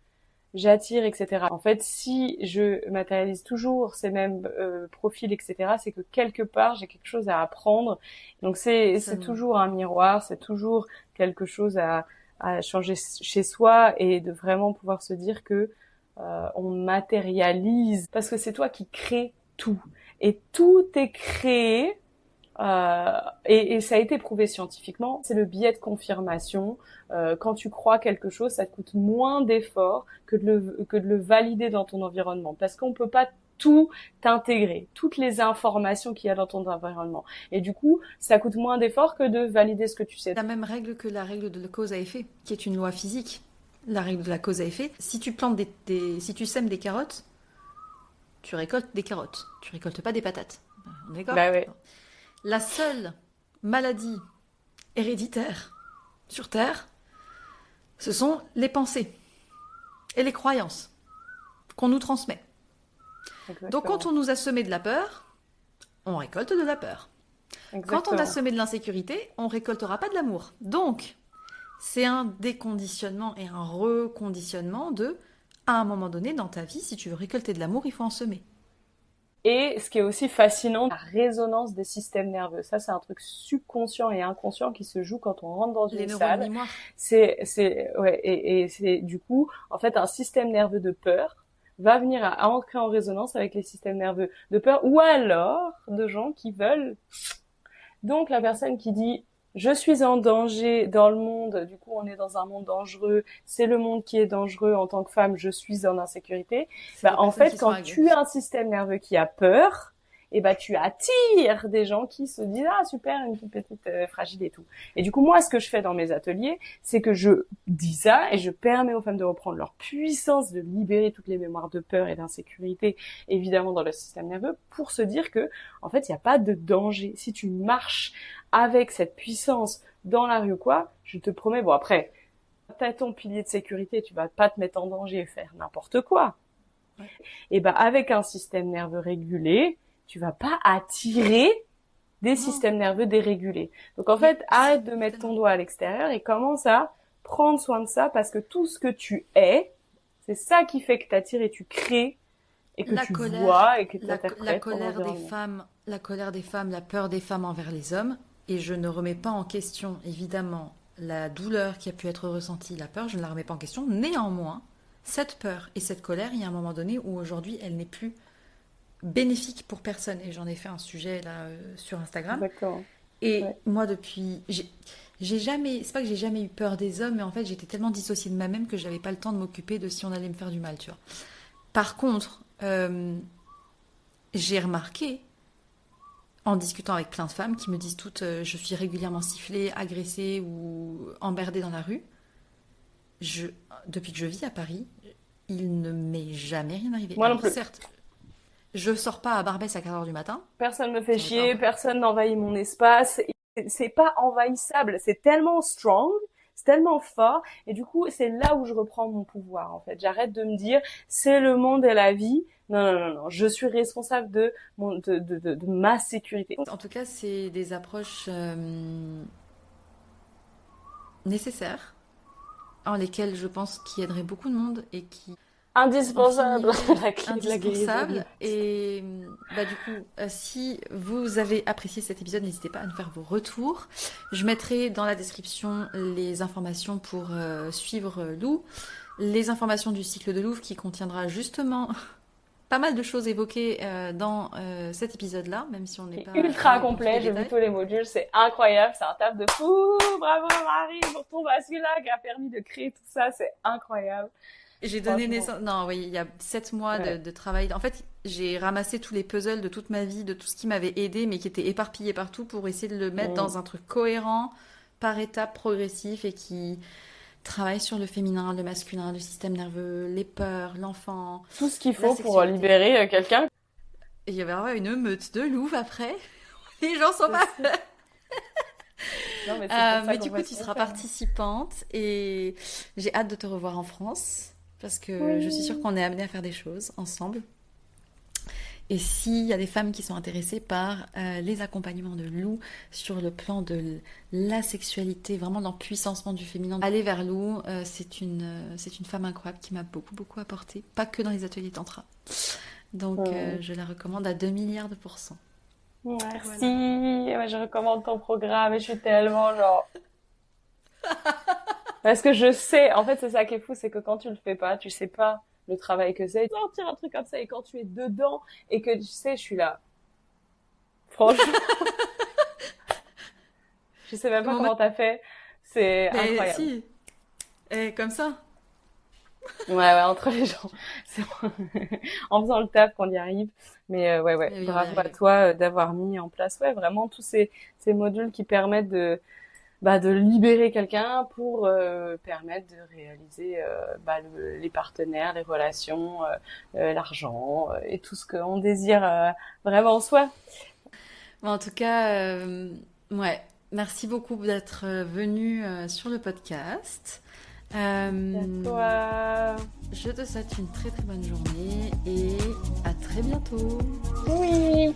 j'attire, etc. En fait, si je matérialise toujours ces mêmes profils, etc., c'est que quelque part j'ai quelque chose à apprendre. Donc c'est Ça, toujours un miroir, c'est toujours quelque chose à changer chez soi et de vraiment pouvoir se dire que on matérialise parce que c'est toi qui crée tout. Et tout est créé, et ça a été prouvé scientifiquement, c'est le biais de confirmation. Quand tu crois quelque chose, ça te coûte moins d'efforts que de le valider dans ton environnement, parce qu'on peut pas tout intégrer, toutes les informations qu'il y a dans ton environnement. Et du coup, ça coûte moins d'efforts que de valider ce que tu sais. La même règle que la règle de la cause à effet, qui est une loi physique. La règle de la cause à effet, si tu plantes si tu sèmes des carottes, tu récoltes des carottes. Tu récoltes pas des patates. On est d'accord ? Bah ouais. La seule maladie héréditaire sur Terre, ce sont les pensées et les croyances qu'on nous transmet. Exactement. Donc quand on nous a semé de la peur, on récolte de la peur. Exactement. Quand on a semé de l'insécurité, on récoltera pas de l'amour. Donc, c'est un déconditionnement et un reconditionnement à un moment donné dans ta vie, si tu veux récolter de l'amour, il faut en semer. Et ce qui est aussi fascinant, la résonance des systèmes nerveux. Ça, c'est un truc subconscient et inconscient qui se joue quand on rentre dans une salle. Les neurones mémoire. Ouais, et c'est du coup, en fait, un système nerveux de peur va venir à entrer en résonance avec les systèmes nerveux de peur, ou alors de gens qui veulent. Donc, la personne qui dit je suis en danger dans le monde, du coup on est dans un monde dangereux, c'est le monde qui est dangereux en tant que femme, je suis en insécurité. Bah, en fait, quand tu as un système nerveux qui a peur, et bah tu attires des gens qui se disent ah super, une petite fragile et tout. Et du coup moi ce que je fais dans mes ateliers, c'est que je dis ça et je permets aux femmes de reprendre leur puissance, de libérer toutes les mémoires de peur et d'insécurité évidemment dans le système nerveux, pour se dire que en fait il n'y a pas de danger. Si tu marches avec cette puissance dans la rue ou quoi, je te promets, bon après t'as ton pilier de sécurité, tu vas pas te mettre en danger et faire n'importe quoi. Ouais. Et bah avec un système nerveux régulé, tu vas pas attirer des systèmes nerveux dérégulés. Donc en fait, arrête de mettre ton doigt à l'extérieur et commence à prendre soin de ça, parce que tout ce que tu es, c'est ça qui fait que tu attires et tu crées et que tu vois et que tu interprètes. La colère des femmes, la peur des femmes envers les hommes, et je ne remets pas en question évidemment la douleur qui a pu être ressentie, la peur, je ne la remets pas en question. Néanmoins, cette peur et cette colère, il y a un moment donné où aujourd'hui elle n'est plus bénéfique pour personne, et j'en ai fait un sujet là sur Instagram. D'accord. Et moi depuis, j'ai jamais, c'est pas que j'ai jamais eu peur des hommes, mais en fait j'étais tellement dissociée de moi-même que j'avais pas le temps de m'occuper de si on allait me faire du mal, tu vois. Par contre, j'ai remarqué en discutant avec plein de femmes qui me disent toutes je suis régulièrement sifflée, agressée ou emmerdée dans la rue. Depuis que je vis à Paris, il ne m'est jamais rien arrivé. Moi non plus. Certes, je sors pas à Barbès à 4h du matin. Personne me fait chier, personne n'envahit mon espace. C'est pas envahissable, c'est tellement strong, c'est tellement fort. Et du coup, c'est là où je reprends mon pouvoir, en fait. J'arrête de me dire, c'est le monde et la vie. Non. Je suis responsable de ma sécurité. En tout cas, c'est des approches nécessaires, en lesquelles je pense qui aideraient beaucoup de monde et qui... Indispensable. Indispensable. Et bah, du coup, si vous avez apprécié cet épisode, n'hésitez pas à nous faire vos retours. Je mettrai dans la description les informations pour suivre Lou, les informations du cycle de Louvre qui contiendra justement pas mal de choses évoquées dans cet épisode-là, même si on n'est pas... ultra complet, j'ai vu tous les modules, c'est incroyable, c'est un taf de fou. Bravo Marie pour ton bascula qui a permis de créer tout ça, c'est incroyable. J'ai donné naissance... Non, oui, il y a 7 mois de travail. En fait, j'ai ramassé tous les puzzles de toute ma vie, de tout ce qui m'avait aidé, mais qui était éparpillé partout pour essayer de le mettre dans un truc cohérent, par étapes, progressif, et qui travaille sur le féminin, le masculin, le système nerveux, les peurs, l'enfant. Tout ce qu'il faut pour libérer quelqu'un. Et il y avait une meute de loups après. Les gens sont pas... Non, mais du coup, tu seras participante et j'ai hâte de te revoir en France. Parce que je suis sûre qu'on est amenés à faire des choses ensemble. Et s'il y a des femmes qui sont intéressées par les accompagnements de Lou sur le plan de la sexualité, vraiment l'empuissancement du féminin, allez vers Lou. C'est une femme incroyable qui m'a beaucoup, beaucoup apporté. Pas que dans les ateliers tantra. Donc, je la recommande à 2 milliards de %. Merci. Voilà. Je recommande ton programme et je suis tellement genre... Parce que je sais, en fait, c'est ça qui est fou, c'est que quand tu le fais pas, tu sais pas le travail que c'est. Sortir un truc comme ça, et quand tu es dedans et que tu sais, je suis là. franchement. Je sais même pas Comment comment t'as fait. C'est Mais incroyable. si, comme ça. Ouais, entre les gens. C'est en faisant le taf qu'on y arrive. Mais ouais, Mais oui, on va y bravo à arriver. toi d'avoir mis en place, ouais, vraiment tous ces modules qui permettent de libérer quelqu'un pour permettre de réaliser les partenaires, les relations, l'argent et tout ce qu'on désire vraiment en soi. Bon, en tout cas, ouais, merci beaucoup d'être venu sur le podcast. Et à Euh, toi. je te souhaite une très très bonne journée et à très bientôt. Oui.